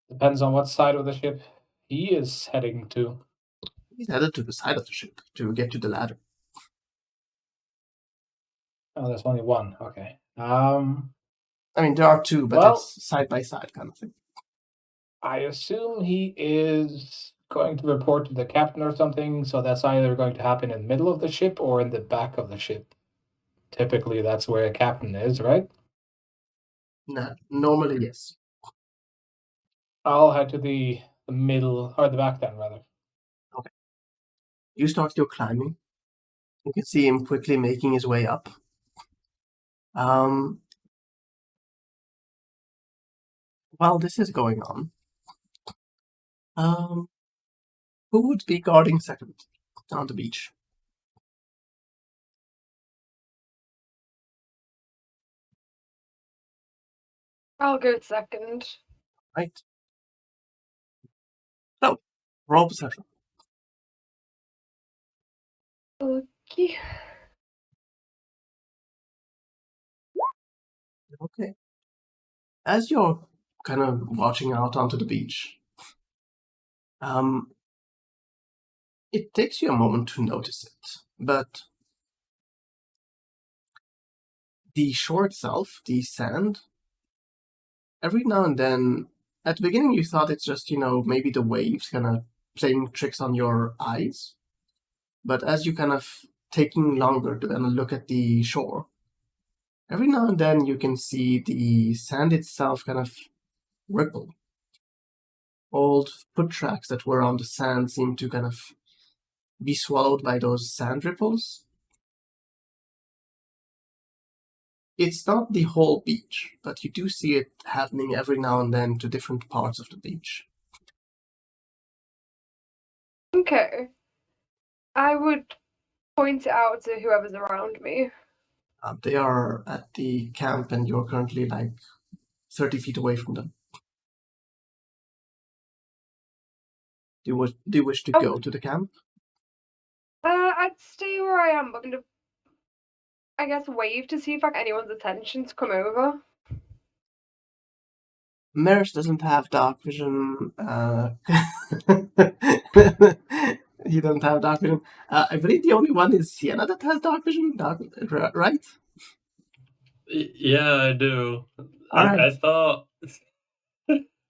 Depends on what side of the ship he is heading to. He's headed to the side of the ship to get to the ladder. Oh, there's only one. Okay. I mean, there are two, but Well- it's side by side kind of thing. I assume he is going to report to the captain or something, so that's either going to happen in the middle of the ship or in the back of the ship. Typically, that's where a captain is, right? No, normally yes. I'll head to the middle, or the back then, rather. You start your climbing. You can see him quickly making his way up. While this is going on, who would be guarding second on the beach? I'll go second. Right. So, roll perception. Okay. Okay. As you're kind of watching out onto the beach, it takes you a moment to notice it, but the shore itself, the sand, every now and then, at the beginning you thought it's just, maybe the waves kind of playing tricks on your eyes, but as you kind of taking longer to kind of look at the shore, every now and then you can see the sand itself kind of ripple. Old foot tracks that were on the sand seem to kind of be swallowed by those sand ripples. It's not the whole beach, but you do see it happening every now and then to different parts of the beach. Okay. I would point it out to whoever's around me. They are at the camp and you're currently like 30 feet away from them. Do you wish to go to the camp? I'd stay where I am, but kind of, I guess, wave to see if I get anyone's attention to come over. Maris doesn't have dark vision. He doesn't have dark vision. I believe the only one is Sienna that has dark vision, right? Yeah, I do. All right. I thought.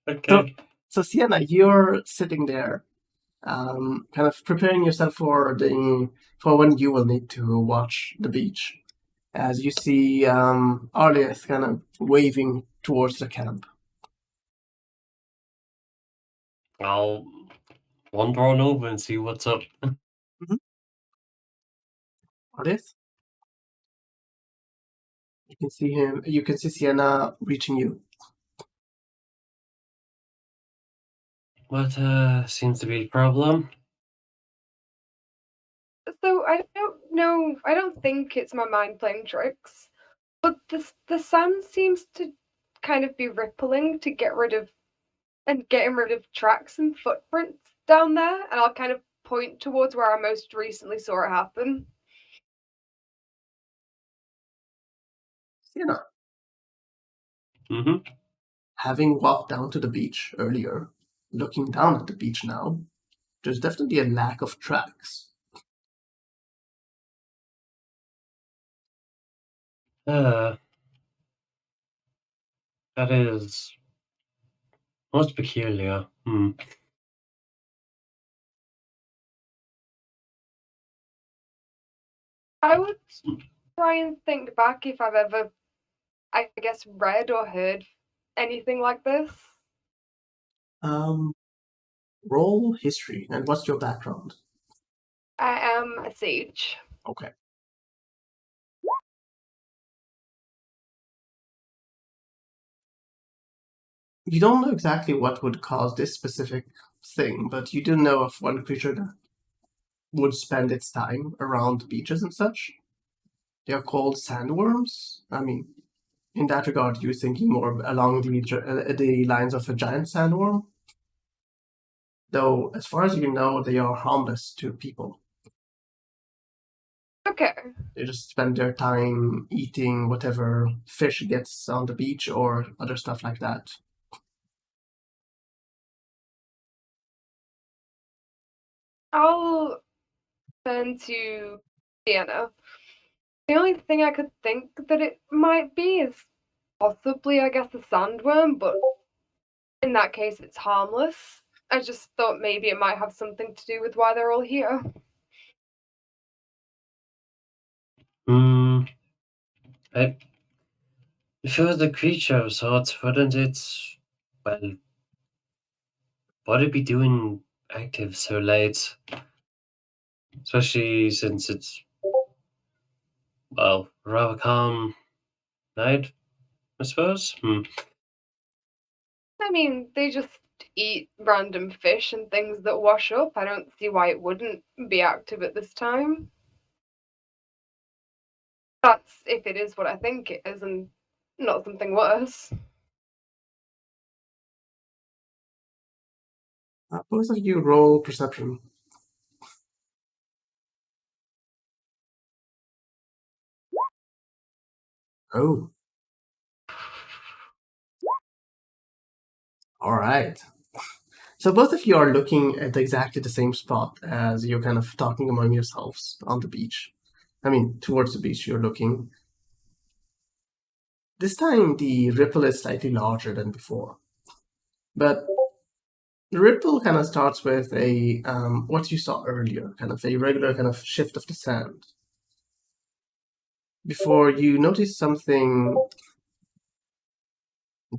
Okay. So Sienna, you're sitting there, kind of preparing yourself for when you will need to watch the beach, as you see Arlieth kind of waving towards the camp. I'll wander on over and see what's up. Arlieth, you can see him. You can see Sienna reaching you. What seems to be the problem? So I don't know. I don't think it's my mind playing tricks, but the sand seems to kind of be rippling to getting rid of tracks and footprints down there, and I'll kind of point towards where I most recently saw it happen. Sienna, Mm-hmm. having walked down to the beach earlier, looking down at the beach now, there's definitely a lack of tracks. That is most peculiar. I would try and think back if I've ever, I guess, read or heard anything like this. Roll history, and what's your background? I am a sage. Okay. You don't know exactly what would cause this specific thing, but you do know of one creature that would spend its time around beaches and such. They are called sandworms. I mean, in that regard, you're thinking more along the lines of a giant sandworm. Though, as far as you know, they are harmless to people. Okay. They just spend their time eating whatever fish gets on the beach or other stuff like that. I'll turn to Sienna. The only thing I could think that it might be is possibly, I guess, a sandworm, but in that case, it's harmless. I just thought maybe it might have something to do with why they're all here. If it was a creature of sorts, wouldn't it, well, what it be doing active so late? Especially since it's, well, rather calm night, I suppose? I mean, they just eat random fish and things that wash up. I don't see why it wouldn't be active at this time. That's if it is what I think it is and not something worse. Both of you roll perception. Oh. All right. So both of you are looking at exactly the same spot as you're kind of talking among yourselves on the beach. I mean, towards the beach you're looking. This time the ripple is slightly larger than before. But the ripple kind of starts with a, what you saw earlier, kind of a regular kind of shift of the sand. Before you notice something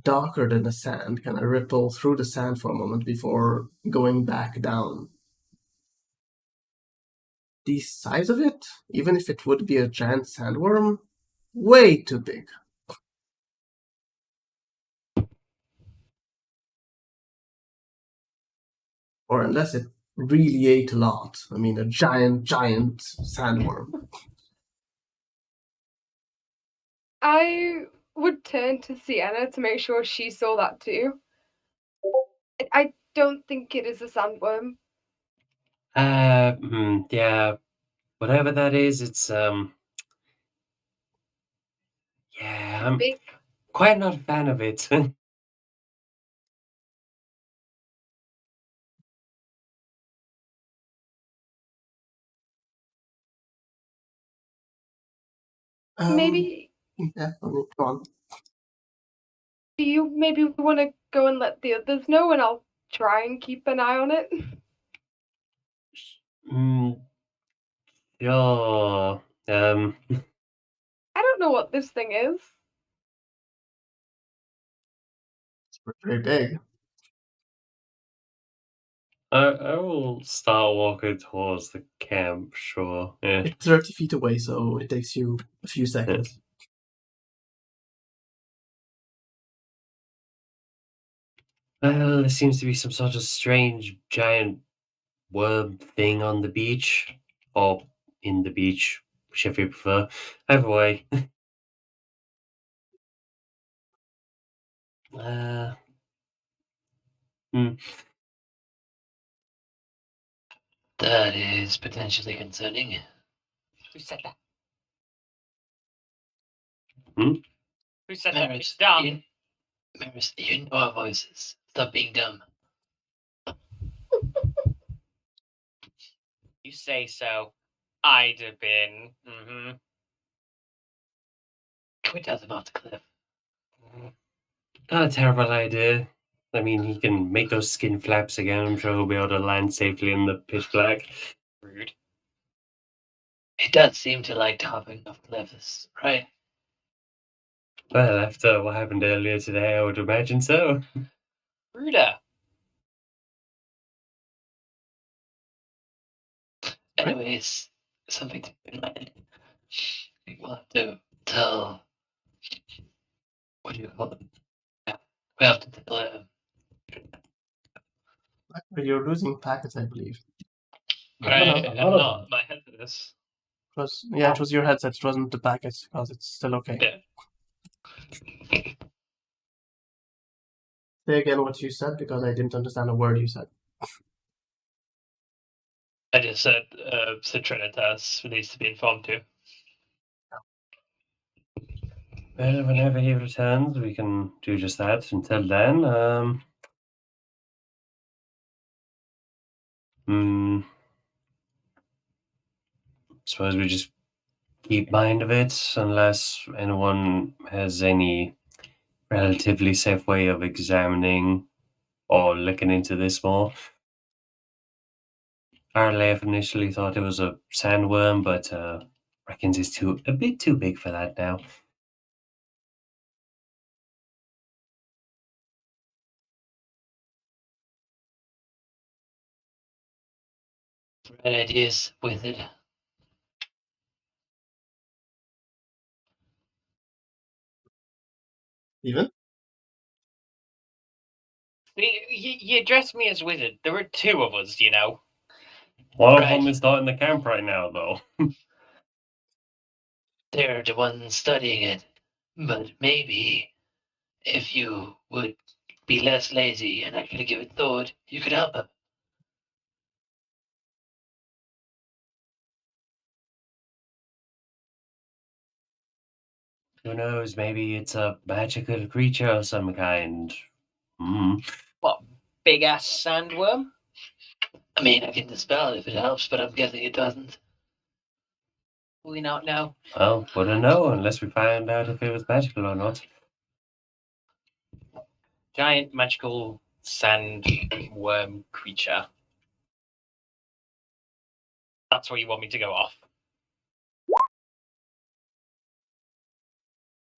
darker than the sand kind of ripple through the sand for a moment before going back down. The size of it, even if it would be a giant sandworm, way too big. Or unless it really ate a lot. I mean, a giant sandworm. I would turn to Sienna to make sure she saw that too. I don't think it is a sandworm. Yeah, whatever that is, it's yeah, I'm Big. quite not a fan of it. Maybe Yeah, I mean, go on. do you maybe want to go and let the others know, and I'll try and keep an eye on it. Sure. I don't know what this thing is. It's very big. I will start walking towards the camp, sure. Yeah. It's 30 feet away, so it takes you a few seconds. Well, there seems to be some sort of strange giant worm thing on the beach. Or in the beach, whichever you prefer. Either way. uh, hmm. That is potentially concerning. Who said that? Hmm? Who said that? Maris, It's dumb. Maris, you know our voices. Stop being dumb. You say so. I'd have been. Can we tell them off the cliff? Not a terrible idea. I mean, he can make those skin flaps again. I'm sure he'll be able to land safely in the pitch black. Rude. He does seem to like topping off cliffs, right? Well, after what happened earlier today, I would imagine so. Ruder. Anyways, something to keep in mind. We'll have to tell. What do you call them? Yeah, we have to tell. You're losing packets, I believe. I no, am not. My head for this. It was your headset, it wasn't the packets, because it's still okay. Yeah. Say again what you said, because I didn't understand a word you said. I just said Trinitas needs to be informed too. Well, whenever he returns, we can do just that. Until then, suppose we just keep mind of it, unless anyone has any relatively safe way of examining or looking into this more. Our Leif initially thought it was a sandworm, but reckons it's a bit too big for that now. Right ideas with it. Even? You addressed me as wizard. There were two of us, you know. One of Right. them is not in the camp right now, though. They're the ones studying it. But maybe if you would be less lazy and actually give it thought, you could help them. Who knows? Maybe it's a magical creature of some kind. What, big ass sandworm? I mean, I can dispel it if it helps, but I'm guessing it doesn't. Will we not know? Well, wouldn't know unless we find out if it was magical or not. Giant magical sandworm creature. That's where you want me to go off.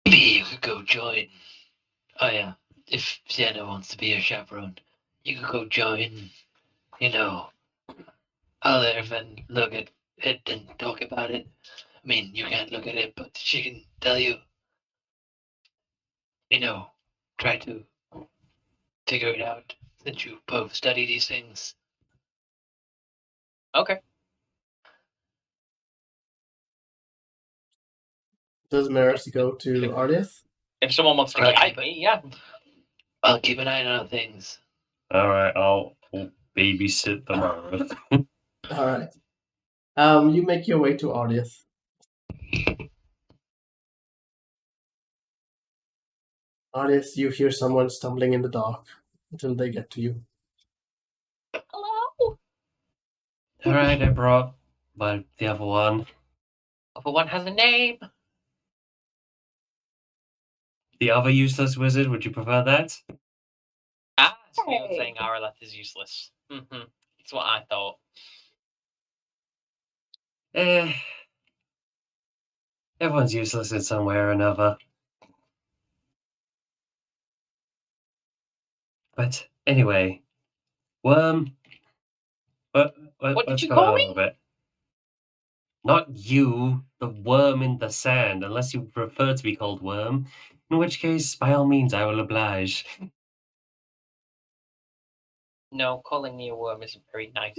Maybe you could go join. Oh yeah, if Sienna wants to be your chaperone, you could go join. You know, Olive and look at it and talk about it. I mean, you can't look at it, but she can tell you. You know, try to figure it out since you both study these things. Okay. Does Maris go to Ardiath? If someone wants to Right. guide me, yeah. I'll keep an eye on things. Alright, I'll babysit the Mars. Alright. You make your way to Ardiath. Ardiath, you hear someone stumbling in the dark until they get to you. Hello? Alright, I brought the other one. Other one has a name. The other useless wizard, would you prefer that? Ah, so you're Hey. saying Araleth is useless. Mm-hmm. That's what I thought. Everyone's useless in some way or another. But anyway, Worm. What did Let's you go call on a me? little bit. Not you, the worm in the sand, unless you prefer to be called Worm. In which case, by all means, I will oblige. No, calling me a worm isn't very nice.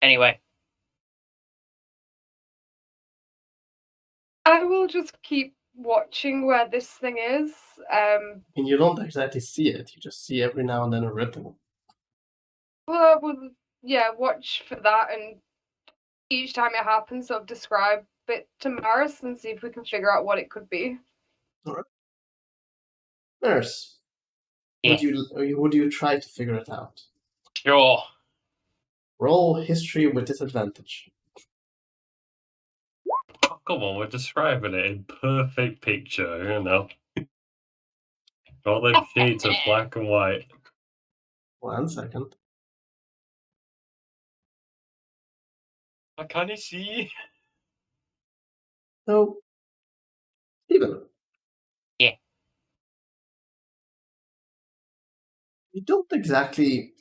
Anyway, I will just keep watching where this thing is. And you don't exactly see it, you just see every now and then a ripple. Well, I will, yeah, watch for that, and each time it happens, sort of describe it to Maris and see if we can figure out what it could be. Nurse, yeah, would you try to figure it out? sure. Roll history with disadvantage. Oh, come on, we're describing it in perfect picture, you know. All them shades of black and white. 1 second. What can you see? So, Stephen. Yeah. You don't exactly.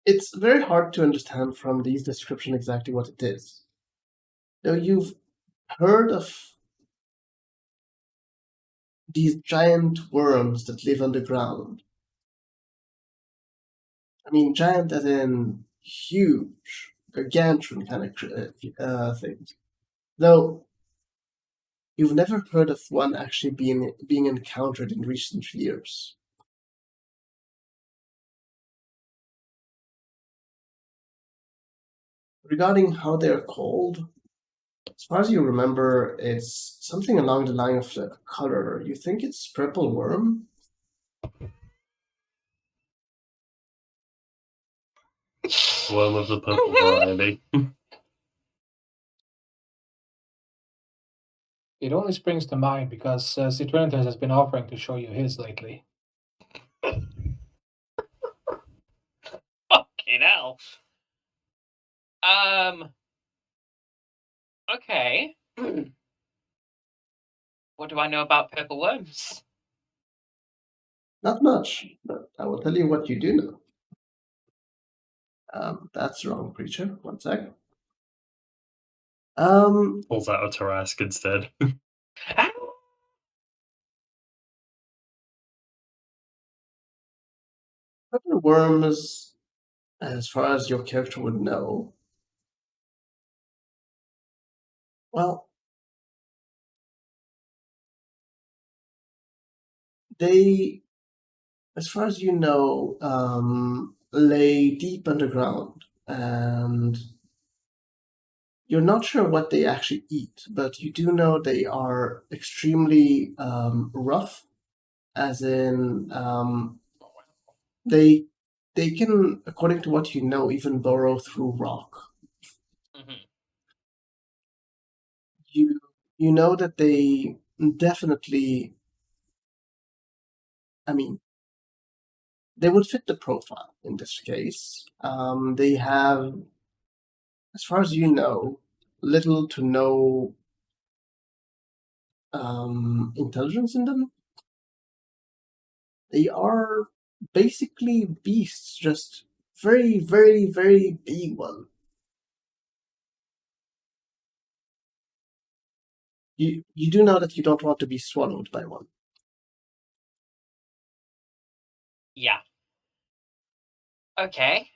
It's very hard to understand from these descriptions exactly what it is. Though you've heard of these giant worms that live underground. I mean, giant as in huge, gargantuan kind of things. Though you've never heard of one actually being encountered in recent years. Regarding how they're called, as far as you remember, it's something along the line of the color. You think it's purple worm? Worm of the purple variety. It only springs to mind because Citrinitas has been offering to show you his lately. Fucking hell. Okay. What do I know about purple worms? Not much, but I will tell you what you do know. That's wrong, creature. 1 sec. Pulls out a Tarask instead. Purple worms, as far as your character would know, well, they, as far as you know, lay deep underground, and You're not sure what they actually eat, but you do know they are extremely rough, as in they can, according to what you know, even burrow through rock. Mhm. You know that they definitely, I mean, they would fit the profile in this case. They have, as far as you know, little to no intelligence in them. They are basically beasts, just very, very, very big one. You do know that you don't want to be swallowed by one. Yeah. Okay.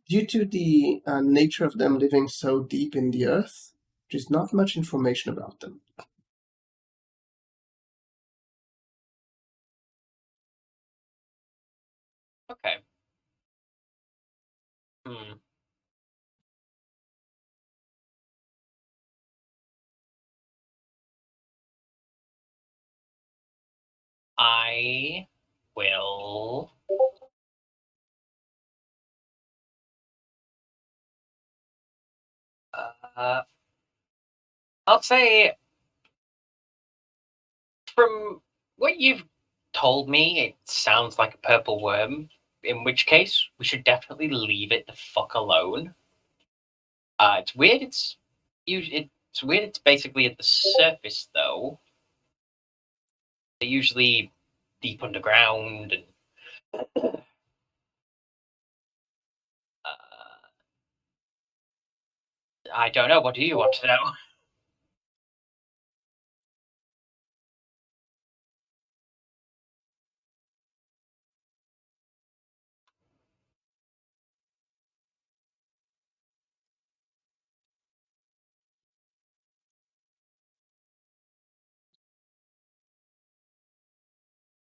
Due to the nature of them living so deep in the earth, there's not much information about them. Okay. Hmm. I will. I'll say, from what you've told me, it sounds like a purple worm. In which case, we should definitely leave it the fuck alone. It's weird. It's weird. It's basically at the surface, though. They're usually deep underground, and I don't know. What do you want to know?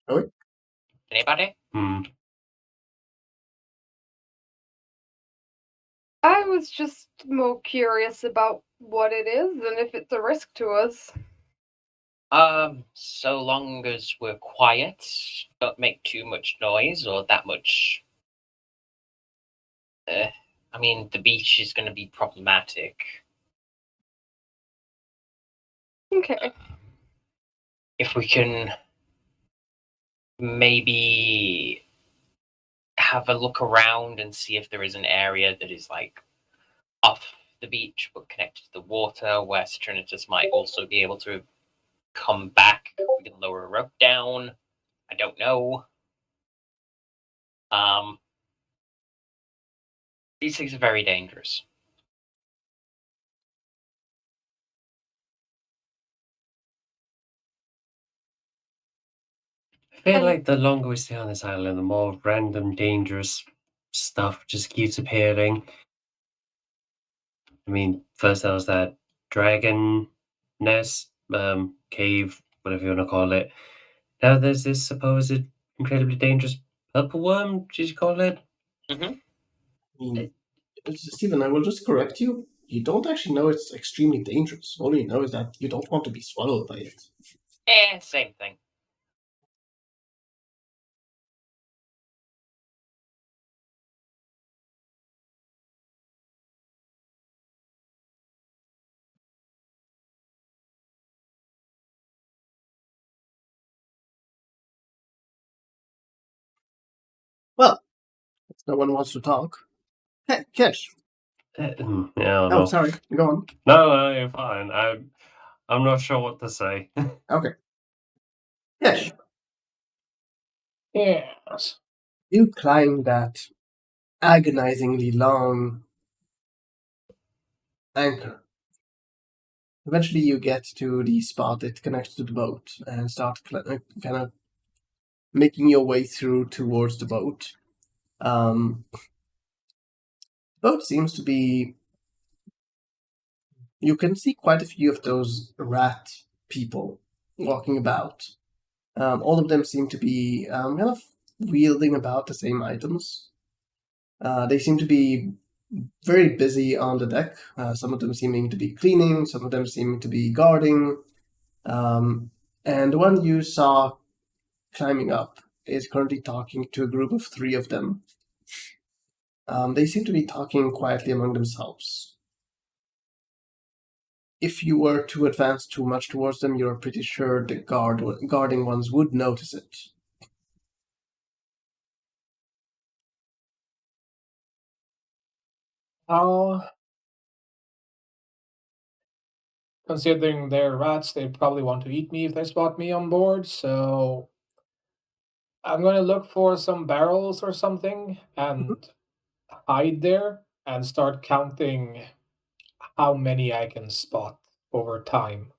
Oh, Anybody? I was just more curious about what it is and if it's a risk to us. So long as we're quiet, don't make too much noise or that much. I mean, the beach is going to be problematic. Okay. If we can maybe have a look around and see if there is an area that is like off the beach but connected to the water where Saturnitus might also be able to come back. We can lower a rope down. I don't know. These things are very dangerous. I feel And- like the longer we stay on this island, the more random, dangerous stuff just keeps appearing. I mean, first there was that dragon nest, cave, whatever you want to call it. Now there's this supposed incredibly dangerous purple worm, did you call it? Mm-hmm. Stephen, I will just correct you. You don't actually know it's extremely dangerous. All you know is that you don't want to be swallowed by it. Same thing. Well, if no one wants to talk. Hey, Kish. Yeah, I don't know. Oh, sorry. Go on. No, you're fine. I'm not sure what to say. Okay. Kish, Yes. you climb that agonizingly long anchor. Eventually, you get to the spot that connects to the boat and start kind of making your way through towards the boat. Boat seems to be. You can see quite a few of those rat people walking about. All of them seem to be kind of wielding about the same items. They seem to be very busy on the deck. Some of them seeming to be cleaning, some of them seeming to be guarding. And the one you saw climbing up is currently talking to a group of 3 of them. They seem to be talking quietly among themselves. If you were to advance too much towards them, you're pretty sure the guarding ones would notice it. Considering they're rats, they'd probably want to eat me if they spot me on board, so I'm gonna look for some barrels or something and hide there and start counting how many I can spot over time.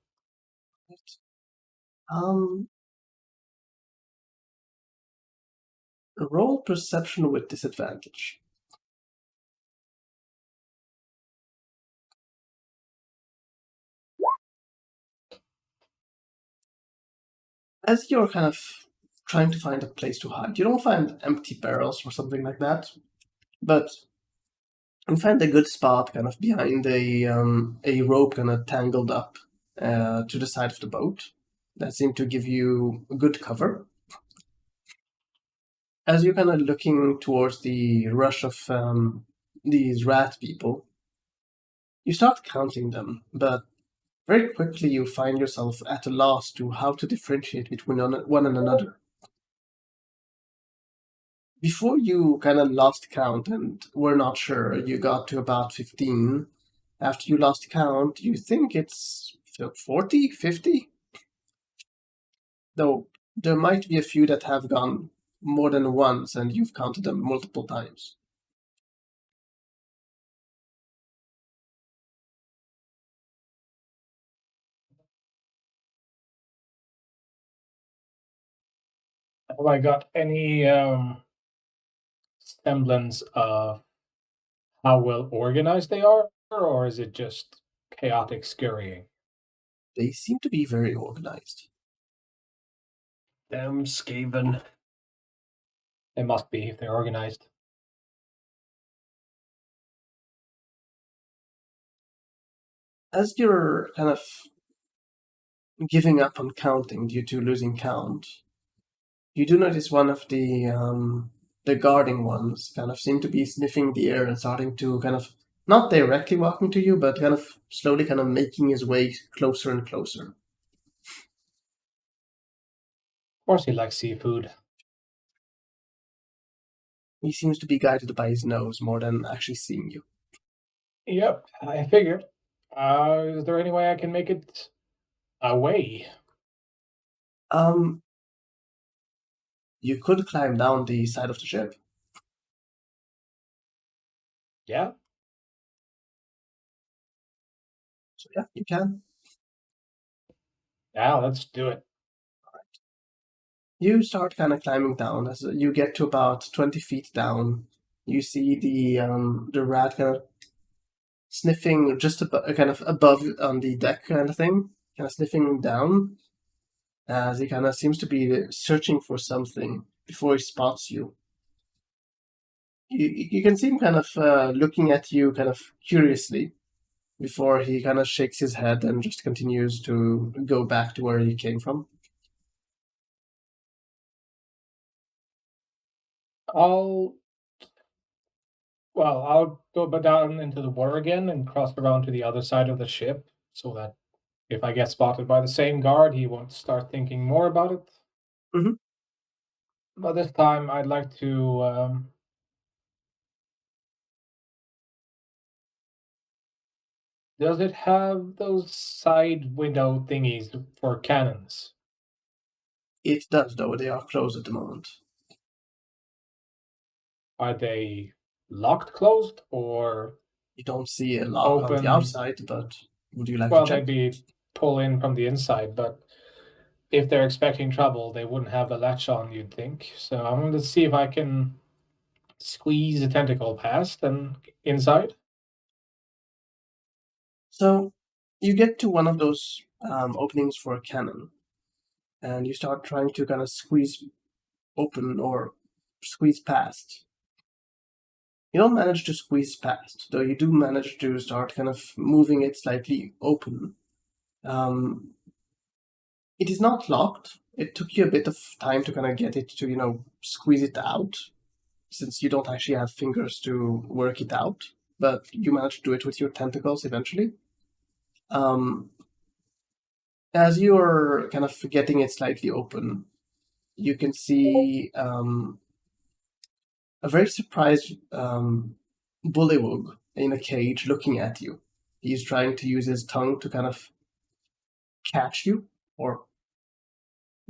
Roll perception with disadvantage. As you're kind of trying to find a place to hide, you don't find empty barrels or something like that, but you find a good spot kind of behind a rope kind of tangled up to the side of the boat that seemed to give you good cover. As you're kind of looking towards the rush of these rat people, you start counting them, but very quickly you find yourself at a loss to how to differentiate between one and another. Before you kind of lost count and were not sure, you got to about 15. After you lost count, you think it's 40, 50? Though there might be a few that have gone more than once and you've counted them multiple times. Have I got any semblance of how well organized they are, or is it just chaotic scurrying? They seem to be very organized. Damn Skaven. They must be if they're organized. As you're kind of giving up on counting due to losing count, you do notice one of the guarding ones kind of seem to be sniffing the air and starting to kind of not directly walking to you, but kind of slowly kind of making his way closer and closer. Of course, he likes seafood. He seems to be guided by his nose more than actually seeing you. Yep, I figured. Is there any way I can make it away? You could climb down the side of the ship. Yeah? So yeah, you can. Yeah, let's do it. You start kind of climbing down. As you get to about 20 feet down, you see the rat kind of sniffing just kind of above on the deck kind of thing, kind of sniffing down, as he kind of seems to be searching for something before he spots you. You can see him kind of looking at you kind of curiously before he kind of shakes his head and just continues to go back to where he came from. I'll go down into the water again and cross around to the other side of the ship so that if I get spotted by the same guard, he won't start thinking more about it. Mhm. But this time, I'd like to. Does it have those side window thingies for cannons? It does, though. They are closed at the moment. Are they locked closed or You don't see a lock on the open? outside, but would you like Well, to check? they'd be pull in from the inside, but if they're expecting trouble, they wouldn't have the latch on, you'd think. So I'm going to see if I can squeeze a tentacle past and inside. So you get to one of those openings for a cannon, and you start trying to kind of squeeze open or squeeze past. You don't manage to squeeze past, though you do manage to start kind of moving it slightly open. It is not locked. It took you a bit of time to kind of get it to, squeeze it out, since you don't actually have fingers to work it out, but you manage to do it with your tentacles eventually. As you're kind of getting it slightly open, you can see a very surprised bullywug in a cage looking at you. He's trying to use his tongue to kind of catch you or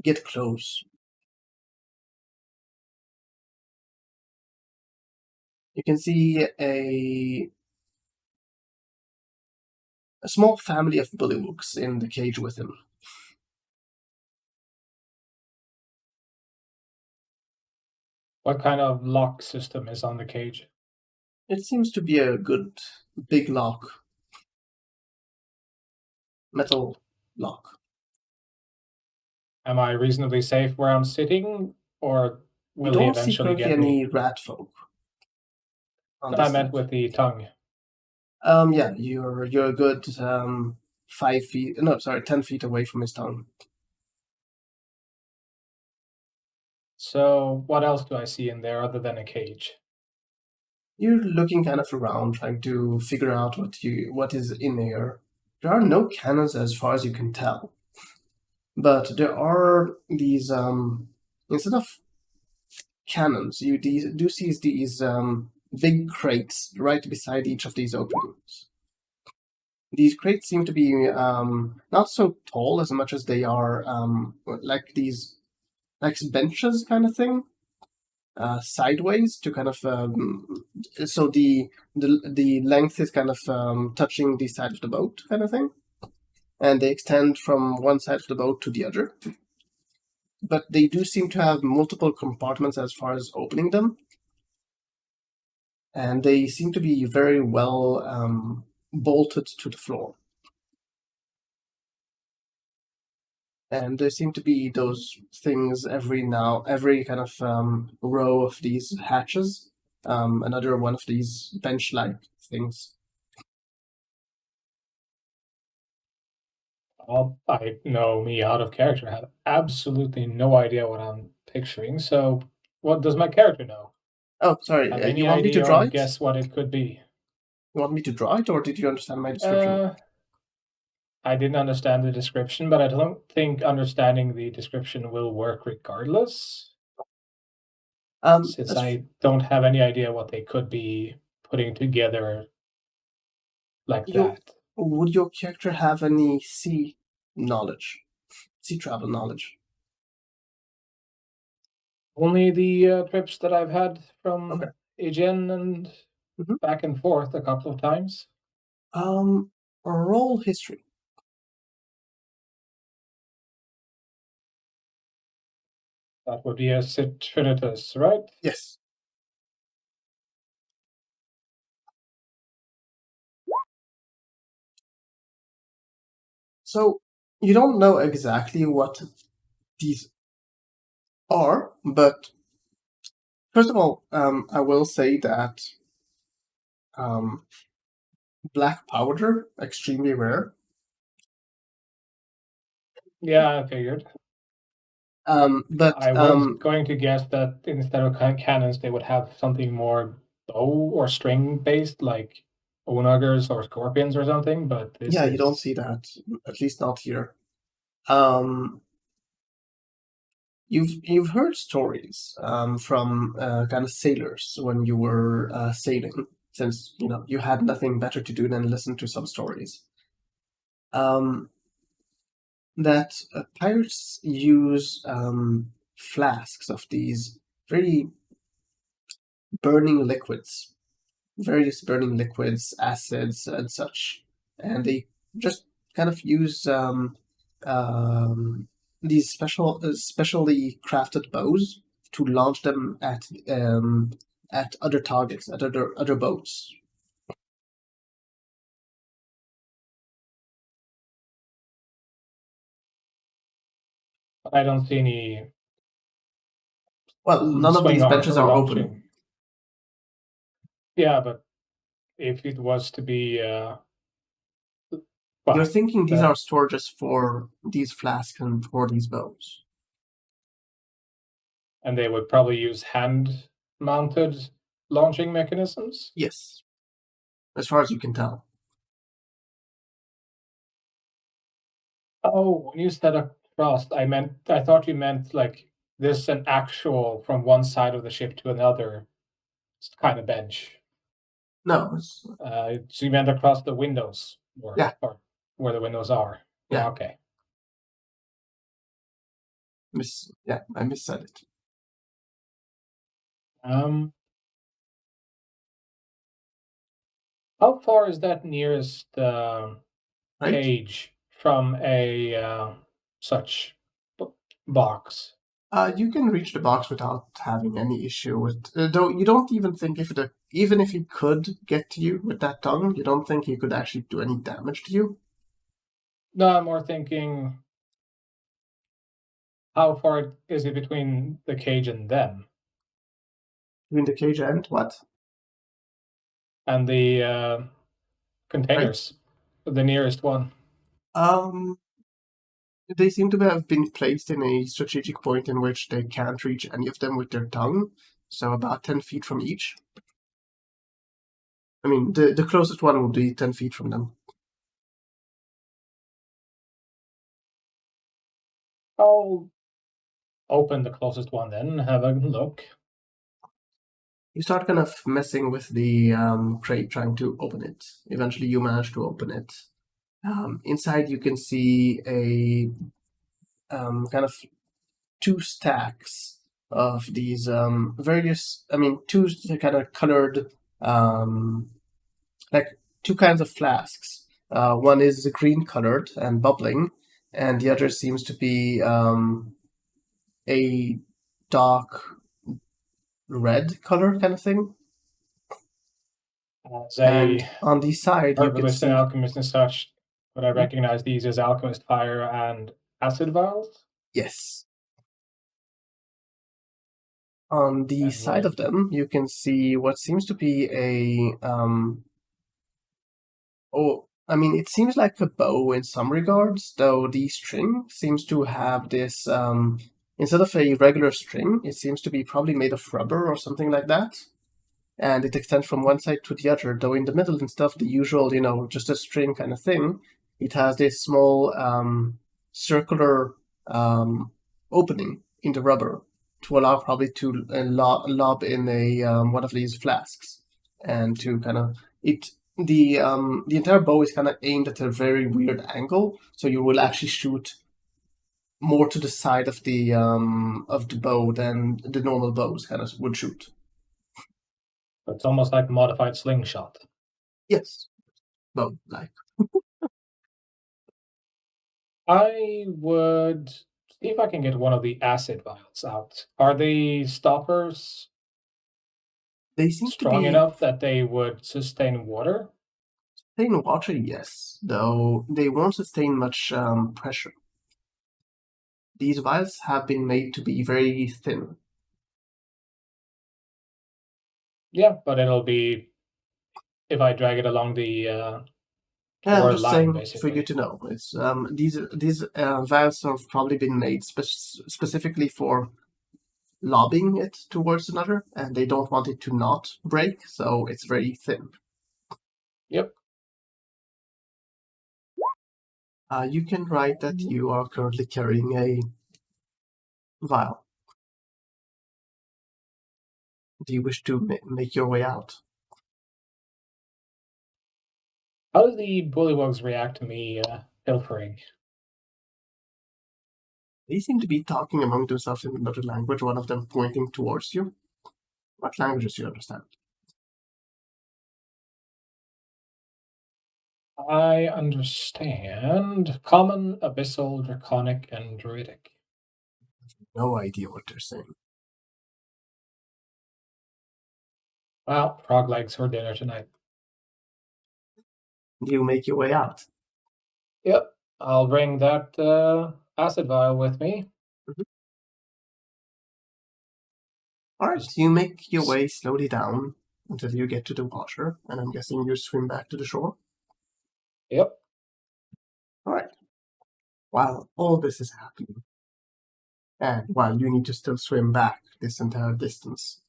get close. You can see a small family of bullywugs in the cage with him. What kind of lock system is on the cage? It seems to be a good big lock. Metal lock. Am I reasonably safe where I'm sitting, or You will he don't see eventually currently get me? any rat folk. I meant with the tongue. Yeah, you're a good 5 feet. No, sorry, 10 feet away from his tongue. So what else do I see in there other than a cage? You're looking kind of around, trying to figure out what is in there. There are no cannons as far as you can tell, but there are these instead of cannons, you do see these big crates right beside each of these openings. These crates seem to be not so tall as much as they are like these like benches kind of thing, sideways to kind of so the length is kind of touching the side of the boat kind of thing, and they extend from one side of the boat to the other. But they do seem to have multiple compartments as far as opening them, and they seem to be very well bolted to the floor. And there seem to be those things every kind of row of these hatches, another one of these bench-like things. I know me out of character. I have absolutely no idea what I'm picturing. So what does my character know? Oh, sorry. Have any You want me to idea draw or it? guess what it could be? You want me to draw it, or did you understand my description? I didn't understand the description, but I don't think understanding the description will work regardless, since As I don't have any idea what they could be putting together like that. Would your character have any sea travel knowledge? Only the trips that I've had from Okay. Aegean and Mhm. back and forth a couple of times. Roll history. That would be a Citrinitus, right? Yes. So you don't know exactly what these are, but first of all, I will say that black powder, extremely rare. Yeah, I figured. But I was going to guess that instead of cannons, they would have something more bow or string based, like onagers or scorpions or something. But this yeah, is... you don't see that, at least not here. You've heard stories from kind of sailors when you were sailing, since you had nothing better to do than listen to some stories. That pirates use flasks of these very burning liquids, various burning liquids, acids, and such, and they just kind of use these specially crafted bows to launch them at other targets, at other boats. I don't see any Well, none of swing these arms benches or are launching. open. Yeah, but if it was to be, You're thinking these uh, are storages for these flasks and for these bows. and they would probably use hand-mounted launching mechanisms. Yes, as far as you can tell. Oh, when you said across, I thought you meant like this an actual from one side of the ship to another kind of bench. No, it's, So you meant across the windows, Yeah. or where the windows are. Yeah. Okay. I missaid it. How far is that nearest Right? cage from a such box? You can reach the box without having any issue with. Though you don't even think even if he could get to you with that tongue, you don't think he could actually do any damage to you. No, I'm more thinking, how far is it between the cage and them? Between the cage and what? And the containers, the nearest one. They seem to have been placed in a strategic point in which they can't reach any of them with their tongue, so about 10 feet from each. I mean, the closest one will be 10 feet from them. I'll open the closest one then and have a look. You start kind of messing with the crate, trying to open it. Eventually, you manage to open it. Inside, you can see a kind of two stacks of these two kind of colored, like two kinds of flasks. One is green colored and bubbling, and the other seems to be a dark red color kind of thing. And on the side, you can herbalist see and alchemist and such, would I recognize these as alchemist fire and acid vials? yes. On the side of them, you can see what seems to be it seems like a bow in some regards, though the string seems to have this, instead of a regular string, it seems to be probably made of rubber or something like that. And it extends from one side to the other, though in the middle, instead of the usual, just a string kind of thing, it has this small circular opening in the rubber to allow probably to lob in a one of these flasks, and to kind of the entire bow is kind of aimed at a very weird angle, so you will actually shoot more to the side of the bow than the normal bows kind of would shoot. It's almost like modified slingshot. Yes, bow like. I would see if I can get one of the acid vials out. Are the stoppers They seem strong to be enough that they would sustain water? sustain water, yes, though they won't sustain much pressure. These vials have been made to be very thin. Yeah, but it'll be if I drag it along the I'm or just line, saying basically. for you to know. It's these vials have probably been made specifically for lobbing it towards another, and they don't want it to not break, so it's very thin. Yep. You can write that you are currently carrying a vial. Do you wish to make your way out? How do the bullywugs react to me pilfering? They seem to be talking among themselves in another language, one of them pointing towards you. What languages do you understand? I understand Common, Abyssal, Draconic, and Druidic. No idea what they're saying. Well, frog legs for dinner tonight. Do you make your way out? Yep, I'll bring that acid vial with me. All right, you make your way slowly down until you get to the water, and I'm guessing you swim back to the shore. Yep. All right. While all this is happening, and while you need to still swim back this entire distance,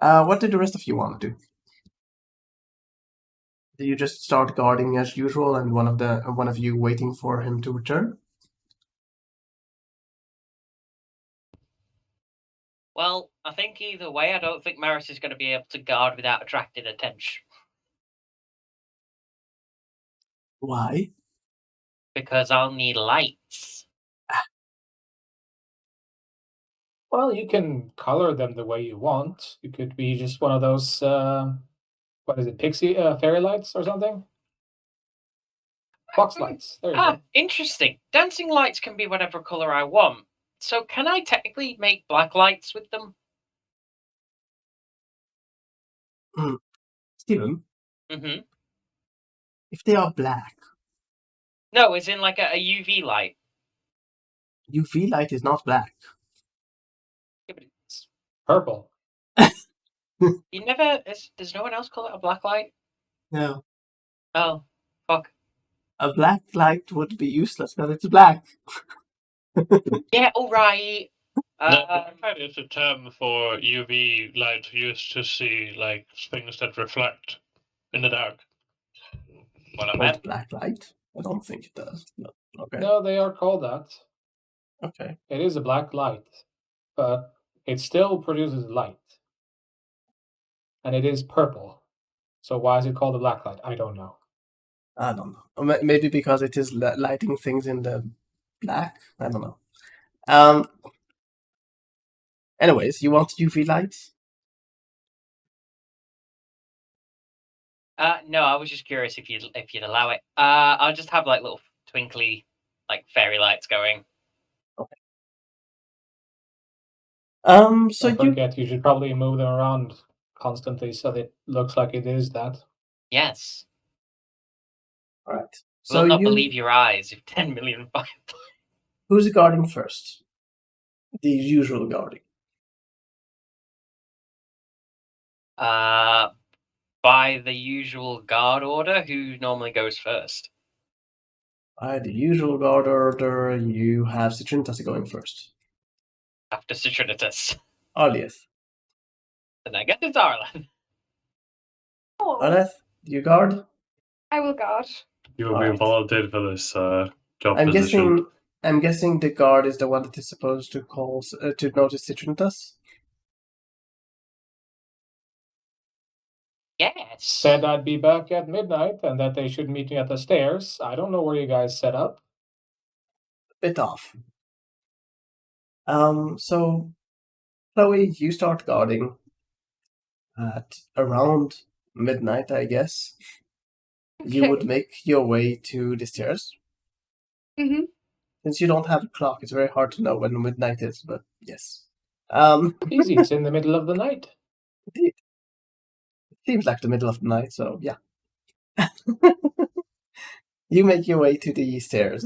what did the rest of you want to do? Do you just start guarding as usual, and one of you waiting for him to return? Well, I think either way, I don't think Maris is going to be able to guard without attracting attention. Why? Because I'll need lights. Well, you can color them the way you want. You could be just one of those, what is it, pixie fairy lights or something? Box lights. There you go. Interesting. Dancing lights can be whatever color I want. So can I technically make black lights with them? Steven, Mm-hmm. if they are black, No, it's in like a UV light. UV light is not black. Yeah, but It's purple. you never. Does no one else call it a black light? No. Oh, fuck. A black light would be useless because it's black. Yeah, all right. No, it's a term for UV light used to see like things that reflect in the dark. What I Called meant. black light? I don't think it does. No. Okay. No, they are called that. Okay. It is a black light, but it still produces light. And it is purple. So why is it called a black light? I don't know. I don't know. Or maybe because it is lighting things in the black. I don't know. Anyways, you want UV lights? No, I was just curious if you'd allow it. I'll just have like little twinkly, like fairy lights going. Okay. So Don't forget, you should probably move them around constantly so that it looks like it is that. Yes. All right. Will So not believe your eyes if 10 million Who's guarding first? The usual guarding. By the usual guard order, who normally goes first? By the usual guard order, you have Citrinitas going first. After Citrinitas. Arleth. And I guess it's Arlen. Oh, Arleth, do you guard? I will guard. You will Alright. be volunteered for this job I'm position. guessing the guard is the one that is supposed to call to notice Citrinitas. Yes. Said I'd be back at midnight and that they should meet me at the stairs. I don't know where you guys set up. Bit off. So Chloe, you start guarding at around midnight, I guess. You would Okay. make your way to the stairs. Mhm. Since you don't have a clock, it's very hard to know when midnight is, but yes. Easy, it's in the middle of the night. Indeed. It seems like the middle of the night, so yeah. You make your way to the stairs.